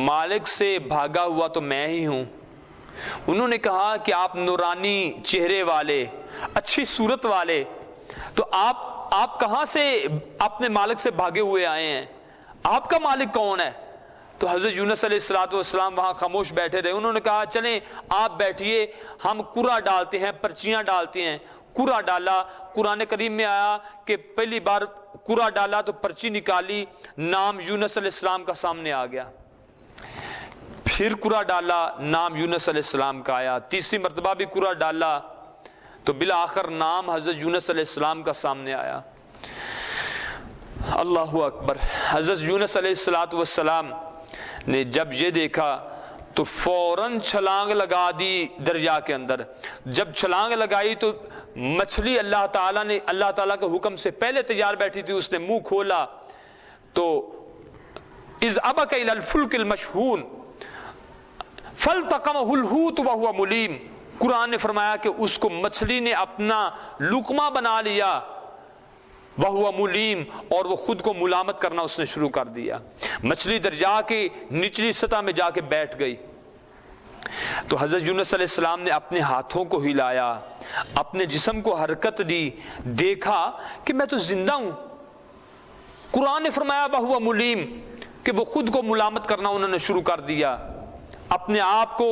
مالک سے بھاگا ہوا تو میں ہی ہوں۔ انہوں نے کہا کہ آپ نورانی چہرے والے، اچھی صورت والے، تو آپ کہاں سے اپنے مالک سے بھاگے ہوئے آئے ہیں؟ آپ کا مالک کون ہے؟ تو حضرت یونس علیہ السلام وہاں خاموش بیٹھے رہے۔ انہوں نے کہا چلیں آپ بیٹھیے، ہم قرعہ ڈالتے ہیں، پرچیاں ڈالتے ہیں۔ قرعہ ڈالا، قرآن کریم میں آیا کہ پہلی بار قرعہ ڈالا تو پرچی نکالی، نام یونس علیہ السلام کا سامنے آ گیا۔ پھر قرعہ ڈالا، نام یونس علیہ السلام کا آیا۔ تیسری مرتبہ بھی قرعہ ڈالا تو بالآخر نام حضرت یونس علیہ السلام کا سامنے آیا۔ اللہ اکبر۔ حضرت یونس علیہ السلام نے جب یہ دیکھا تو فوراً چھلانگ لگا دی دریا کے اندر۔ جب چھلانگ لگائی تو مچھلی اللہ تعالیٰ کے حکم سے پہلے تیار بیٹھی تھی، اس نے منہ کھولا تو اِذْ أَبَقَ إِلَى الْفُلْكِ الْمَشْحُونِ فَالْتَقَمَهُ الْحُوتُ وَهُوَ مُلِيمٌ، قرآن نے فرمایا کہ اس کو مچھلی نے اپنا لقمہ بنا لیا، وَهُوَ مُلِيمٌ، اور وہ خود کو ملامت کرنا اس نے شروع کر دیا۔ مچھلی دریا کی نچلی سطح میں جا کے بیٹھ گئی۔ تو حضرت یونس علیہ السلام نے اپنے ہاتھوں کو ہلایا، اپنے جسم کو حرکت دی، دیکھا کہ میں تو زندہ ہوں۔ قرآن نے فرمایا وَهُوَ مُلِيمٌ، کہ وہ خود کو ملامت کرنا انہوں نے شروع کر دیا، اپنے آپ کو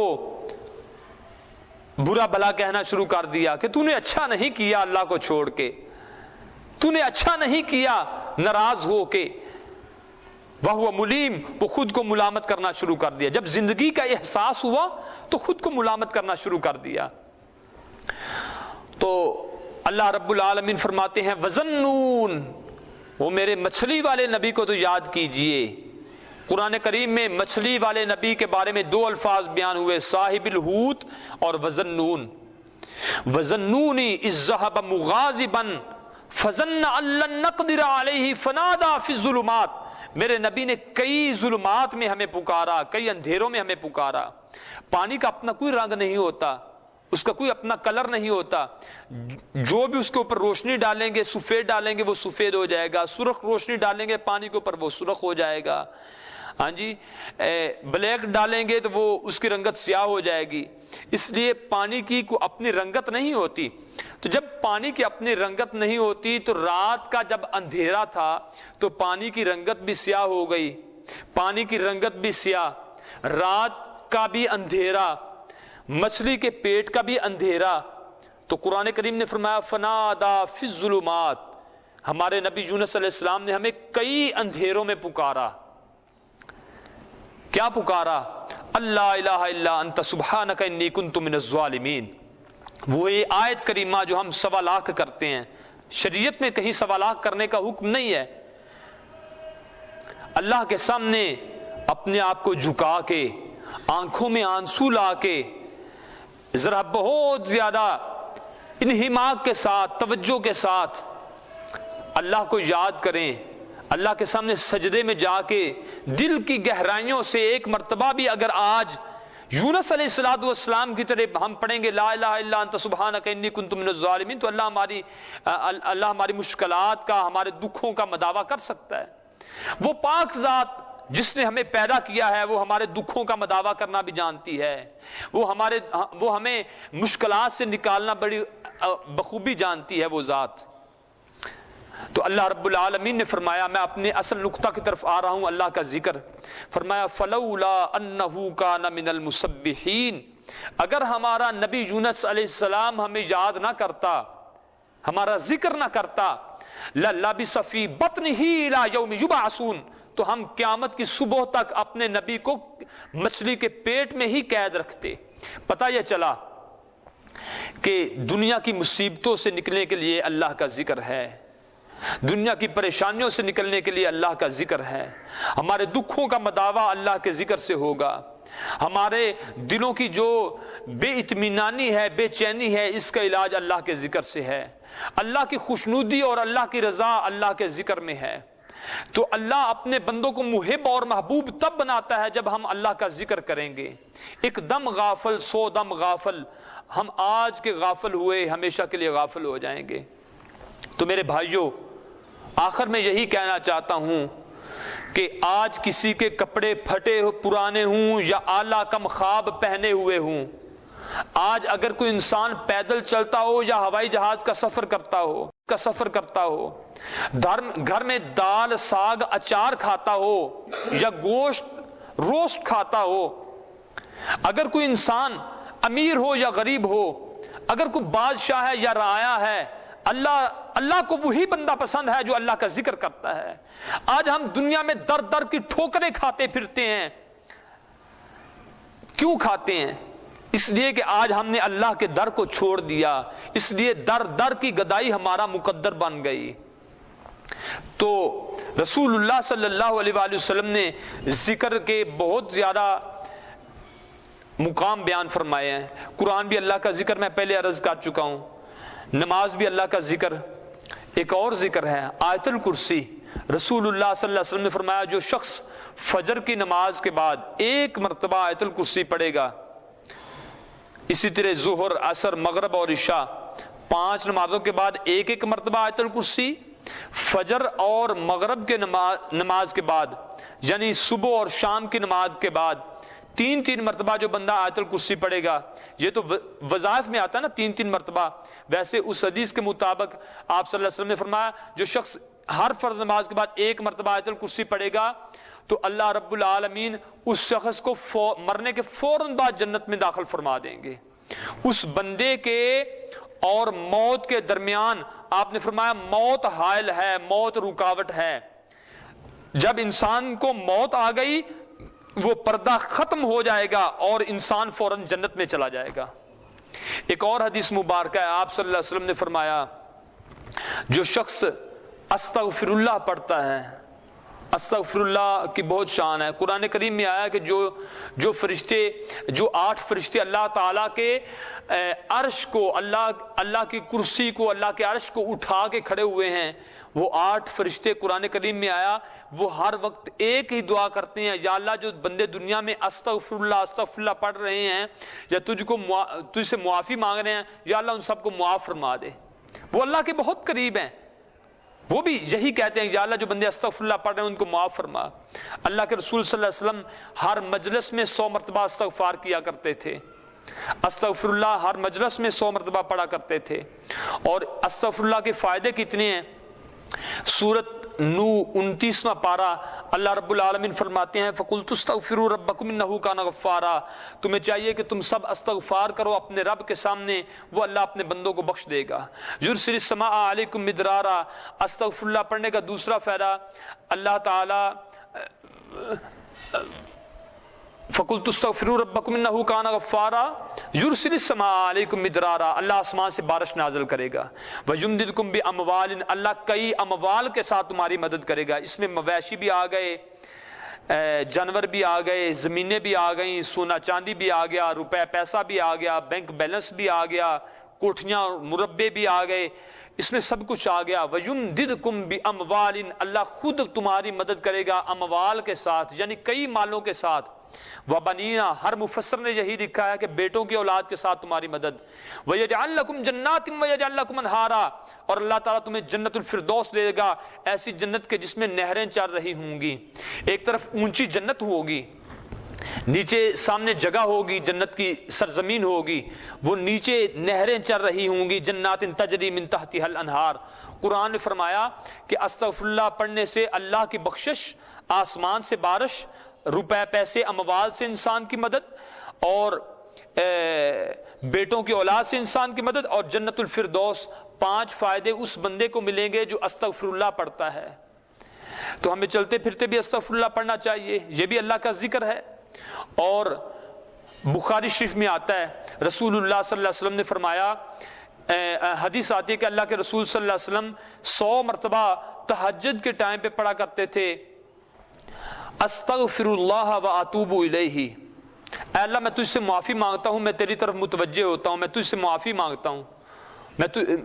برا بھلا کہنا شروع کر دیا کہ تو نے اچھا نہیں کیا اللہ کو چھوڑ کے، تو نے اچھا نہیں کیا ناراض ہو کے۔ وَهُوَ مُلِيمٌ، وہ خود کو ملامت کرنا شروع کر دیا۔ جب زندگی کا احساس ہوا تو خود کو ملامت کرنا شروع کر دیا۔ تو اللہ رب العالمین فرماتے ہیں وَظَنُّونَ، وہ میرے مچھلی والے نبی کو تو یاد کیجئے۔ قرآن کریم میں مچھلی والے نبی کے بارے میں 2 الفاظ بیان ہوئے، صاحب الحوت اور وَظَنُّونَ۔ وَظَنُّونِ إِذْ ذَهَبَ مُغَاضِبًا فَظَنَّ أَن لَّن نَّقْدِرَ عَلَيْهِ فَنَادَىٰ فِي الظُّلُمَاتِ۔ میرے نبی نے کئی ظلمات میں ہمیں پکارا، کئی اندھیروں میں ہمیں پکارا۔ پانی کا اپنا کوئی رنگ نہیں ہوتا، اس کا کوئی اپنا کلر نہیں ہوتا، جو بھی اس کے اوپر روشنی ڈالیں گے، سفید ڈالیں گے وہ سفید ہو جائے گا، سرخ روشنی ڈالیں گے پانی کے اوپر وہ سرخ ہو جائے گا، ہاں جی، بلیک ڈالیں گے تو وہ اس کی رنگت سیاہ ہو جائے گی۔ اس لیے پانی کی کوئی اپنی رنگت نہیں ہوتی۔ تو جب پانی کی اپنی رنگت نہیں ہوتی تو رات کا جب اندھیرا تھا تو پانی کی رنگت بھی سیاہ ہو گئی، پانی کی رنگت بھی سیاہ، رات کا بھی اندھیرا، مچھلی کے پیٹ کا بھی اندھیرا۔ تو قرآن کریم نے فرمایا فنادا فی الظلمات، ہمارے نبی یونس علیہ السلام نے ہمیں کئی اندھیروں میں پکارا۔ کیا پکارا؟ اللہ الہ الا انت سبحانک انی کنت من الظالمین۔ وہی آیت کریمہ جو ہم سوا لاکھ کرتے ہیں، شریعت میں کہیں سوا لاکھ کرنے کا حکم نہیں ہے۔ اللہ کے سامنے اپنے آپ کو جھکا کے، آنکھوں میں آنسو لا کے، ذرا بہت زیادہ انہماک کے ساتھ، توجہ کے ساتھ اللہ کو یاد کریں، اللہ کے سامنے سجدے میں جا کے دل کی گہرائیوں سے ایک مرتبہ بھی اگر آج یونس علیہ السلام کی طرح ہم پڑھیں گے لا الہ الا انت سبحانک انی کنت من الظالمین، تو اللہ ہماری مشکلات کا، ہمارے دکھوں کا مداوع کر سکتا ہے۔ وہ پاک ذات جس نے ہمیں پیدا کیا ہے وہ ہمارے دکھوں کا مداوع کرنا بھی جانتی ہے، وہ ہمیں مشکلات سے نکالنا بڑی بخوبی جانتی ہے وہ ذات۔ تو اللہ رب العالمین نے فرمایا، میں اپنے اصل نقطہ کی طرف آ رہا ہوں، اللہ کا ذکر۔ فرمایا فلولا انہ کان من المسبحین، اگر ہمارا نبی یونس علیہ السلام ہمیں یاد نہ کرتا، ہمارا ذکر نہ کرتا، للبث فی بطنہ الی یوم یبعثون، تو ہم قیامت کی صبح تک اپنے نبی کو مچھلی کے پیٹ میں ہی قید رکھتے۔ پتہ یہ چلا کہ دنیا کی مصیبتوں سے نکلنے کے لیے اللہ کا ذکر ہے، دنیا کی پریشانیوں سے نکلنے کے لیے اللہ کا ذکر ہے، ہمارے دکھوں کا مداوع اللہ کے ذکر سے ہوگا، ہمارے دلوں کی جو بے اطمینانی ہے، بے چینی ہے، اس کا علاج اللہ کے ذکر سے ہے۔ اللہ کی خوشنودی اور اللہ کی رضا اللہ کے ذکر میں ہے۔ تو اللہ اپنے بندوں کو محب اور محبوب تب بناتا ہے جب ہم اللہ کا ذکر کریں گے۔ ایک دم غافل سو دم غافل، ہم آج کے غافل ہوئے ہمیشہ کے لیے غافل ہو جائیں گے۔ تو میرے بھائیوں، آخر میں یہی کہنا چاہتا ہوں کہ آج کسی کے کپڑے پھٹے پرانے ہوں یا اعلیٰ کم خواب پہنے ہوئے ہوں، آج اگر کوئی انسان پیدل چلتا ہو یا ہوائی جہاز کا سفر کرتا ہو، گھر میں دال ساگ اچار کھاتا ہو یا گوشت روسٹ کھاتا ہو، اگر کوئی انسان امیر ہو یا غریب ہو، اگر کوئی بادشاہ ہے یا رعایا ہے، اللہ کو وہی بندہ پسند ہے جو اللہ کا ذکر کرتا ہے۔ آج ہم دنیا میں در در کی ٹھوکریں کھاتے پھرتے ہیں۔ کیوں کھاتے ہیں؟ اس لیے کہ آج ہم نے اللہ کے در کو چھوڑ دیا، اس لیے در در کی گدائی ہمارا مقدر بن گئی۔ تو رسول اللہ صلی اللہ علیہ وآلہ وسلم نے ذکر کے بہت زیادہ مقام بیان فرمائے ہیں۔ قرآن بھی اللہ کا ذکر میں پہلے عرض کر چکا ہوں، نماز بھی اللہ کا ذکر۔ ایک اور ذکر ہے آیت الکرسی۔ رسول اللہ صلی اللہ علیہ وسلم نے فرمایا جو شخص فجر کی نماز کے بعد ایک مرتبہ آیت الکرسی پڑھے گا، اسی طرح ظہر، عصر، مغرب اور عشاء 5 نمازوں کے بعد ایک ایک مرتبہ آیت الکرسی، فجر اور مغرب کے نماز کے بعد یعنی صبح اور شام کی نماز کے بعد 3 مرتبہ جو بندہ آیت الکرسی پڑھے گا، یہ تو وظائف میں آتا ہے نا 3 مرتبہ، ویسے اس حدیث کے مطابق آپ صلی اللہ علیہ وسلم نے فرمایا جو شخص ہر فرض نماز کے بعد 1 مرتبہ آیت الکرسی پڑھے گا تو اللہ رب العالمین اس شخص کو مرنے کے فوراً بعد جنت میں داخل فرما دیں گے۔ اس بندے کے اور موت کے درمیان آپ نے فرمایا موت حائل ہے، موت رکاوٹ ہے۔ جب انسان کو موت آ گئی وہ پردہ ختم ہو جائے گا اور انسان فوراً جنت میں چلا جائے گا۔ ایک اور حدیث مبارکہ ہے، آپ صلی اللہ علیہ وسلم نے فرمایا جو شخص استغفر اللہ پڑھتا ہے استغفر اللہ کی بہت شان ہے۔ قرآن کریم میں آیا کہ جو فرشتے، جو 8 فرشتے اللہ تعالیٰ کے عرش کو، اللہ کی کرسی کو، اللہ کے عرش کو اٹھا کے کھڑے ہوئے ہیں، وہ 8 فرشتے قرآن کریم میں آیا، وہ ہر وقت ایک ہی دعا کرتے ہیں، یا اللہ جو بندے دنیا میں استغفر اللہ پڑھ رہے ہیں یا تجھ سے معافی مانگ رہے ہیں، یا اللہ ان سب کو معاف فرما دے۔ وہ اللہ کے بہت قریب ہیں، وہ بھی یہی کہتے ہیں یا اللہ جو بندے استغفر اللہ پڑھ رہے ہیں ان کو معاف فرما۔ اللہ کے رسول صلی اللہ علیہ وسلم ہر مجلس میں 100 مرتبہ استغفار کیا کرتے تھے، استغفر اللہ ہر مجلس میں 100 مرتبہ پڑھا کرتے تھے۔ اور استغفر اللہ کے فائدے کتنے ہیں، سورۃ نو 29واں پارہ اللہ رب العالمین فرماتے ہیں فَقُلْتُ اسْتَغْفِرُوا رَبَّكُمْ إِنَّهُ كَانَ غَفَّارًا، تمہیں چاہیے کہ تم سب استغفار کرو اپنے رب کے سامنے، وہ اللہ اپنے بندوں کو بخش دے گا۔ يُرْسِلِ السَّمَاءَ عَلَيْكُمْ مِدْرَارًا، استغفر اللہ پڑھنے کا دوسرا فائدہ اللہ تعالیٰ فَقُلْتُ اسْتَغْفِرُوا رَبَّكُمْ إِنَّهُ كَانَ غَفَّارًا يُرْسِلِ السَّمَاءَ عَلَيْكُمْ مِدْرَارًا، اللہ آسمان سے بارش نازل کرے گا۔ وَيُمْدِدْكُمْ بِأَمْوَالٍ، اللہ کئی اموال کے ساتھ تمہاری مدد کرے گا۔ اس میں مویشی بھی آ گئے، جانور بھی آ گئے، زمینیں بھی آ گئیں، سونا چاندی بھی آ گیا، روپے پیسہ بھی آ گیا، بینک بیلنس بھی آ گیا، کوٹھیاں مربے بھی آ گئے، اس میں سب کچھ آ گیا۔ وَيُمْدِدْكُمْ بِأَمْوَالٍ، اللہ خود تمہاری مدد کرے گا اموال کے ساتھ، یعنی کئی مالوں کے ساتھ۔ وَبَنِينَ، ہر مفسر نے یہی لکھا ہے کہ بیٹوں کی اولاد کے ساتھ تمہاری مدد۔ وَيَجْعَلْ لَكُمْ جَنَّاتٍ وَيَجْعَلْ لَكُمْ أَنْهَارًا، اور اللہ تعالیٰ تمہیں جنت الفردوس دے گا، ایسی جنت کے جس میں نہریں چل رہی ہوں گی۔ ایک طرف اونچی جنت ہوگی، نیچے سامنے جگہ ہوگی، جنت کی سرزمین ہوگی، وہ نیچے نہریں چل رہی ہوں گی، جنات تجری من تحتها الانہار۔ قرآن نے فرمایا کہ استغفر اللہ پڑھنے سے اللہ کی بخشش، آسمان سے بارش، روپے پیسے اموال سے انسان کی مدد، اور بیٹوں کی اولاد سے انسان کی مدد، اور جنت الفردوس، 5 فائدے اس بندے کو ملیں گے جو استغفر اللہ پڑھتا ہے۔ تو ہمیں چلتے پھرتے بھی استغفر اللہ پڑھنا چاہیے، یہ بھی اللہ کا ذکر ہے۔ اور بخاری شریف میں آتا ہے رسول اللہ صلی اللہ علیہ وسلم نے فرمایا، حدیث آتی ہے کہ اللہ کے رسول صلی اللہ علیہ وسلم 100 مرتبہ تہجد کے ٹائم پہ پڑھا کرتے تھے استغفر اللہ واتوب الیہ، اے اللہ میں تجھ سے معافی مانگتا ہوں، میں تیری طرف متوجہ ہوتا ہوں، میں تجھ سے معافی مانگتا ہوں،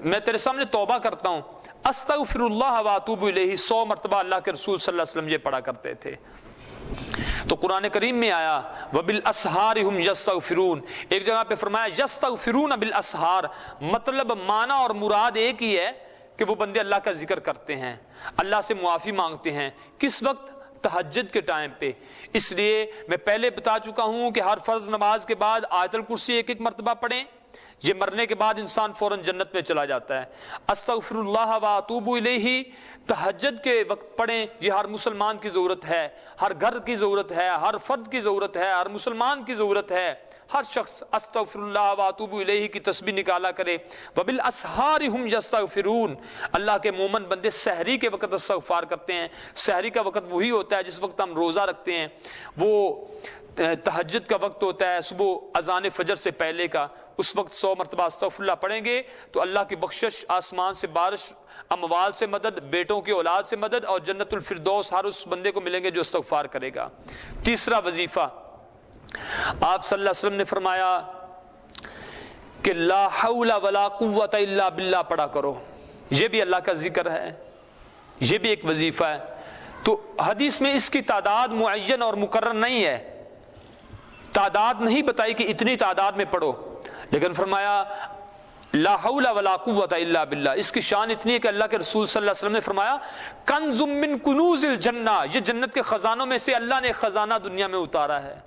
میں تیرے سامنے توبہ کرتا ہوں، استغفر اللہ واتوب الیہ 100 مرتبہ اللہ کے رسول صلی اللہ علیہ وسلم یہ پڑھا کرتے تھے۔ تو قرآن کریم میں آیا وَبِالْأَسْحَارِ هُمْ يَسْتَغْفِرُونَ، ایک جگہ پہ فرمایا يَسْتَغْفِرُونَ بِالْأَسْحَارِ، مطلب معنی اور مراد ایک ہی ہے کہ وہ بندے اللہ کا ذکر کرتے ہیں، اللہ سے معافی مانگتے ہیں۔ کس وقت؟ تہجد کے ٹائم پہ۔ اس لیے میں پہلے بتا چکا ہوں کہ ہر فرض نماز کے بعد آیت الکرسی 1 مرتبہ پڑھیں، یہ مرنے کے بعد انسان فوراً جنت میں چلا جاتا ہے۔ استغفر اللہ واتوب الیہ تہجد کے وقت پڑھیں، یہ ہر مسلمان کی ضرورت ہے، ہر گھر کی ضرورت ہے، ہر فرد کی ضرورت ہے، ہر مسلمان کی ضرورت ہے۔ ہر شخص استغفر اللہ واتوب الیہ کی تسبیح نکالا کرے۔ وبالاسحار ہم یستغفرون، اللہ کے مومن بندے سحری کے وقت استغفار کرتے ہیں۔ سحری کا وقت وہی ہوتا ہے جس وقت ہم روزہ رکھتے ہیں، وہ تہجد کا وقت ہوتا ہے، صبح اذان فجر سے پہلے کا، اس وقت 100 مرتبہ استغفر اللہ پڑھیں گے تو اللہ کی بخشش، آسمان سے بارش، اموال سے مدد، بیٹوں کی اولاد سے مدد، اور جنت الفردوس ہر اس بندے کو ملیں گے جو استغفار کرے گا۔ تیسرا وظیفہ، آپ صلی اللہ علیہ وسلم نے فرمایا کہ لا حول ولا قوت الا باللہ پڑھا کرو، یہ بھی اللہ کا ذکر ہے، یہ بھی ایک وظیفہ ہے۔ تو حدیث میں اس کی تعداد معین اور مقرر نہیں ہے، تعداد نہیں بتائی کہ اتنی تعداد میں پڑھو، لیکن فرمایا لا حول ولا قوت الا باللہ۔ اس کی شان اتنی ہے کہ اللہ کے رسول صلی اللہ علیہ وسلم نے فرمایا کنز من کنوز الجنہ، یہ جنت کے خزانوں میں سے اللہ نے خزانہ دنیا میں اتارا ہے۔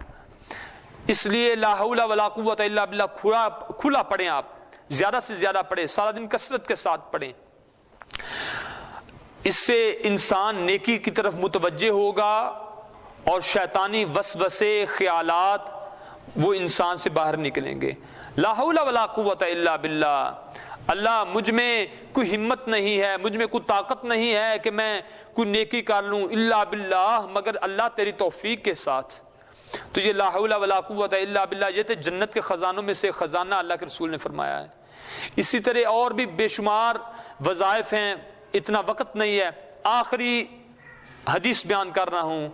اس لیے لا حول ولا قوت الا باللہ کھلا پڑھیں، آپ زیادہ سے زیادہ پڑھیں، سارا دن کثرت کے ساتھ پڑھیں۔ اس سے انسان نیکی کی طرف متوجہ ہوگا اور شیطانی وسوسے، خیالات وہ انسان سے باہر نکلیں گے۔ لا حول ولا قوت الا باللہ، اللہ مجھ میں کوئی ہمت نہیں ہے، مجھ میں کوئی طاقت نہیں ہے کہ میں کوئی نیکی کر لوں، الا باللہ، مگر اللہ تیری توفیق کے ساتھ۔ تو یہ لا حول ولا قوت الا باللہ، یہ تو جنت کے خزانوں میں سے خزانہ اللہ کے رسول نے فرمایا ہے۔ اسی طرح اور بھی بے شمار وظائف ہیں، اتنا وقت نہیں ہے۔ آخری حدیث بیان کر رہا ہوں،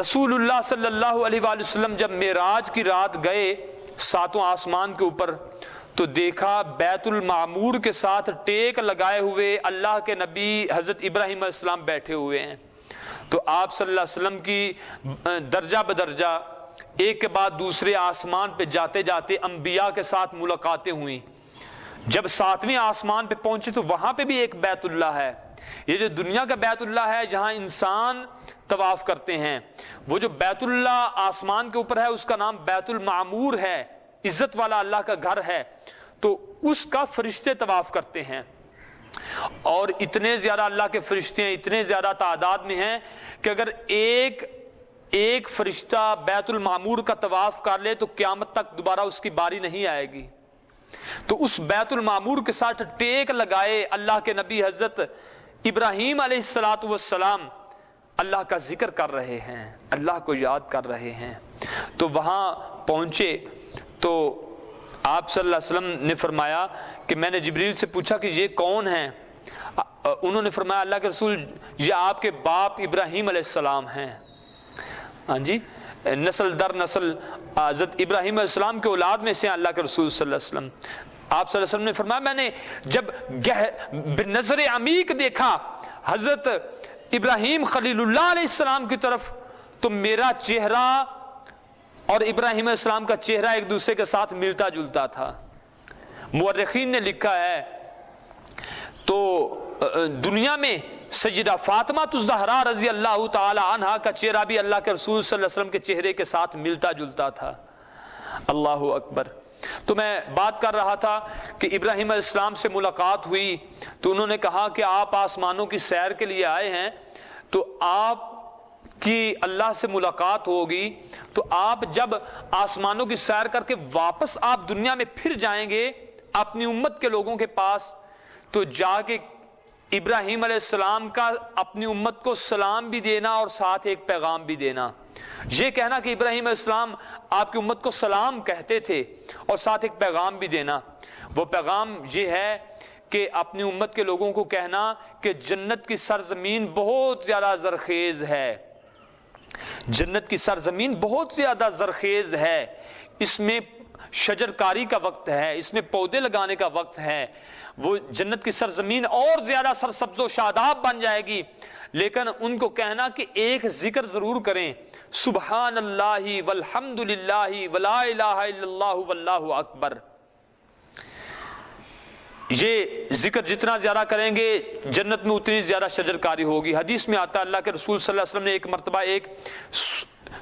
رسول اللہ صلی اللہ علیہ وآلہ وسلم جب معراج کی رات گئے ساتوں آسمان کے اوپر تو دیکھا بیت المعمور کے ساتھ ٹیک لگائے ہوئے اللہ کے نبی حضرت ابراہیم علیہ السلام بیٹھے ہوئے ہیں۔ تو آپ صلی اللہ علیہ وسلم کی درجہ بدرجہ ایک کے بعد دوسرے آسمان پہ جاتے جاتے انبیاء کے ساتھ ملاقاتیں ہوئیں۔ جب 7ویں آسمان پہ پہنچے تو وہاں پہ بھی ایک بیت اللہ ہے۔ یہ جو دنیا کا بیت اللہ ہے جہاں انسان طواف کرتے ہیں، وہ جو بیت اللہ آسمان کے اوپر ہے اس کا نام بیت المعمور ہے، عزت والا اللہ کا گھر ہے، تو اس کا فرشتے طواف کرتے ہیں، اور اتنے زیادہ اللہ کے فرشتے ہیں، اتنے زیادہ تعداد میں ہیں کہ اگر ایک فرشتہ بیت المعمور کا طواف کر لے تو قیامت تک دوبارہ اس کی باری نہیں آئے گی۔ تو اس بیت المعمور کے ساتھ ٹیک لگائے اللہ کے نبی حضرت ابراہیم علیہ السلام اللہ کا ذکر کر رہے ہیں، اللہ کو یاد کر رہے ہیں۔ تو وہاں پہنچے تو آپ صلی اللہ علیہ وسلم نے فرمایا کہ میں نے جبریل سے پوچھا کہ یہ کون ہیں؟ انہوں نے فرمایا اللہ کے رسول یہ آپ کے باپ ابراہیم علیہ السلام ہیں۔ ہاں جی، نسل در نسل حضرت ابراہیم علیہ السلام کے اولاد میں سے اللہ کے رسول صلی اللہ علیہ وسلم۔ آپ صلی اللہ علیہ وسلم نے فرمایا میں نے جب بنظر عمیق دیکھا حضرت ابراہیم خلیل اللہ علیہ السلام کی طرف تو میرا چہرہ اور ابراہیم علیہ السلام کا چہرہ ایک دوسرے کے ساتھ ملتا جلتا تھا۔ مورخین نے لکھا ہے تو دنیا میں سیدہ فاطمہ الزہرا رضی اللہ تعالی عنہا کا چہرہ بھی اللہ کے رسول صلی اللہ علیہ وسلم کے چہرے کے ساتھ ملتا جلتا تھا۔ اللہ اکبر۔ تو میں بات کر رہا تھا کہ ابراہیم علیہ السلام سے ملاقات ہوئی تو انہوں نے کہا کہ آپ آسمانوں کی سیر کے لیے آئے ہیں تو آپ کی اللہ سے ملاقات ہوگی، تو آپ جب آسمانوں کی سیر کر کے واپس آپ دنیا میں پھر جائیں گے اپنی امت کے لوگوں کے پاس تو جا کے ابراہیم علیہ السلام کا اپنی امت کو سلام بھی دینا اور ساتھ ایک پیغام بھی دینا۔ یہ کہنا کہ ابراہیم علیہ السلام آپ کی امت کو سلام کہتے تھے اور ساتھ ایک پیغام بھی دینا، وہ پیغام یہ ہے کہ اپنی امت کے لوگوں کو کہنا کہ جنت کی سرزمین بہت زیادہ زرخیز ہے، جنت کی سرزمین بہت زیادہ زرخیز ہے، اس میں شجر کاری کا وقت ہے، اس میں پودے لگانے کا وقت ہے، وہ جنت کی سرزمین اور زیادہ سرسبز و شاداب بن جائے گی۔ لیکن ان کو کہنا کہ ایک ذکر ضرور کریں، سبحان اللہ والحمد للہ ولا الہ الا اللہ واللہ اکبر۔ یہ ذکر جتنا زیادہ کریں گے جنت میں اتنی زیادہ شجر کاری ہوگی۔ حدیث میں آتا ہے اللہ کے رسول صلی اللہ علیہ وسلم نے ایک مرتبہ ایک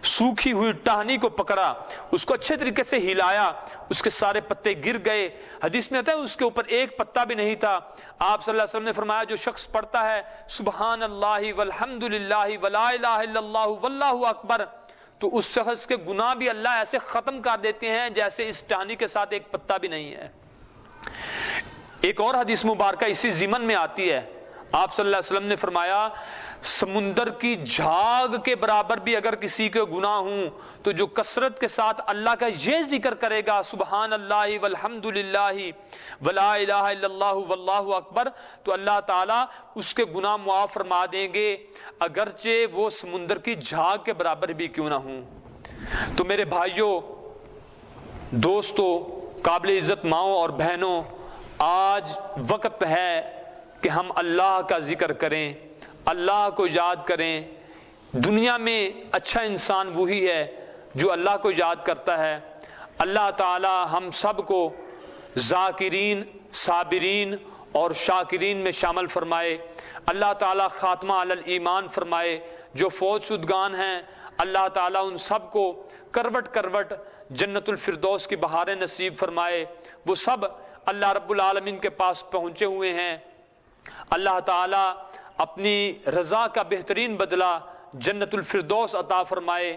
سوکھی ہوئی ٹہنی کو پکڑا، اس کو اچھے طریقے سے ہلایا، اس کے سارے پتے گر گئے۔ حدیث میں آتا ہے اس کے اوپر ایک پتا بھی نہیں تھا۔ آپ صلی اللہ علیہ وسلم نے فرمایا جو شخص پڑھتا ہے سبحان اللہ والحمد للہ ولا الہ الا اللہ واللہ اکبر تو اس شخص کے گناہ بھی اللہ ایسے ختم کر دیتے ہیں جیسے اس ٹہنی کے ساتھ ایک پتا بھی نہیں ہے۔ ایک اور حدیث مبارکہ اسی ضمن میں آتی ہے، آپ صلی اللہ علیہ وسلم نے فرمایا سمندر کی جھاگ کے برابر بھی اگر کسی کے گناہ ہوں تو جو کثرت کے ساتھ اللہ کا یہ ذکر کرے گا سبحان اللہ والحمد للہ ولا الہ الا اللہ واللہ اکبر تو اللہ تعالیٰ اس کے گناہ معاف فرما دیں گے اگرچہ وہ سمندر کی جھاگ کے برابر بھی کیوں نہ ہوں۔ تو میرے بھائیوں، دوستوں، قابل عزت ماؤں اور بہنوں، آج وقت ہے کہ ہم اللہ کا ذکر کریں، اللہ کو یاد کریں۔ دنیا میں اچھا انسان وہی ہے جو اللہ کو یاد کرتا ہے۔ اللہ تعالی ہم سب کو ذاکرین، صابرین اور شاکرین میں شامل فرمائے۔ اللہ تعالی خاتمہ علی الایمان فرمائے۔ جو فوت شدگان ہیں اللہ تعالی ان سب کو کروٹ کروٹ جنت الفردوس کی بہاریں نصیب فرمائے۔ وہ سب اللہ رب العالمین کے پاس پہنچے ہوئے ہیں۔ اللہ تعالی اپنی رضا کا بہترین بدلہ جنت الفردوس عطا فرمائے۔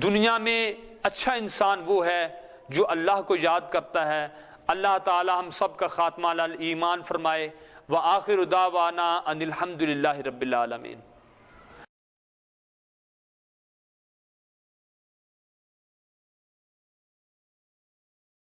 دنیا میں اچھا انسان وہ ہے جو اللہ کو یاد کرتا ہے۔ اللہ تعالی ہم سب کا خاتمہ علی ایمان فرمائے۔ وآخر دعوانا ان الحمد للہ رب العالمین۔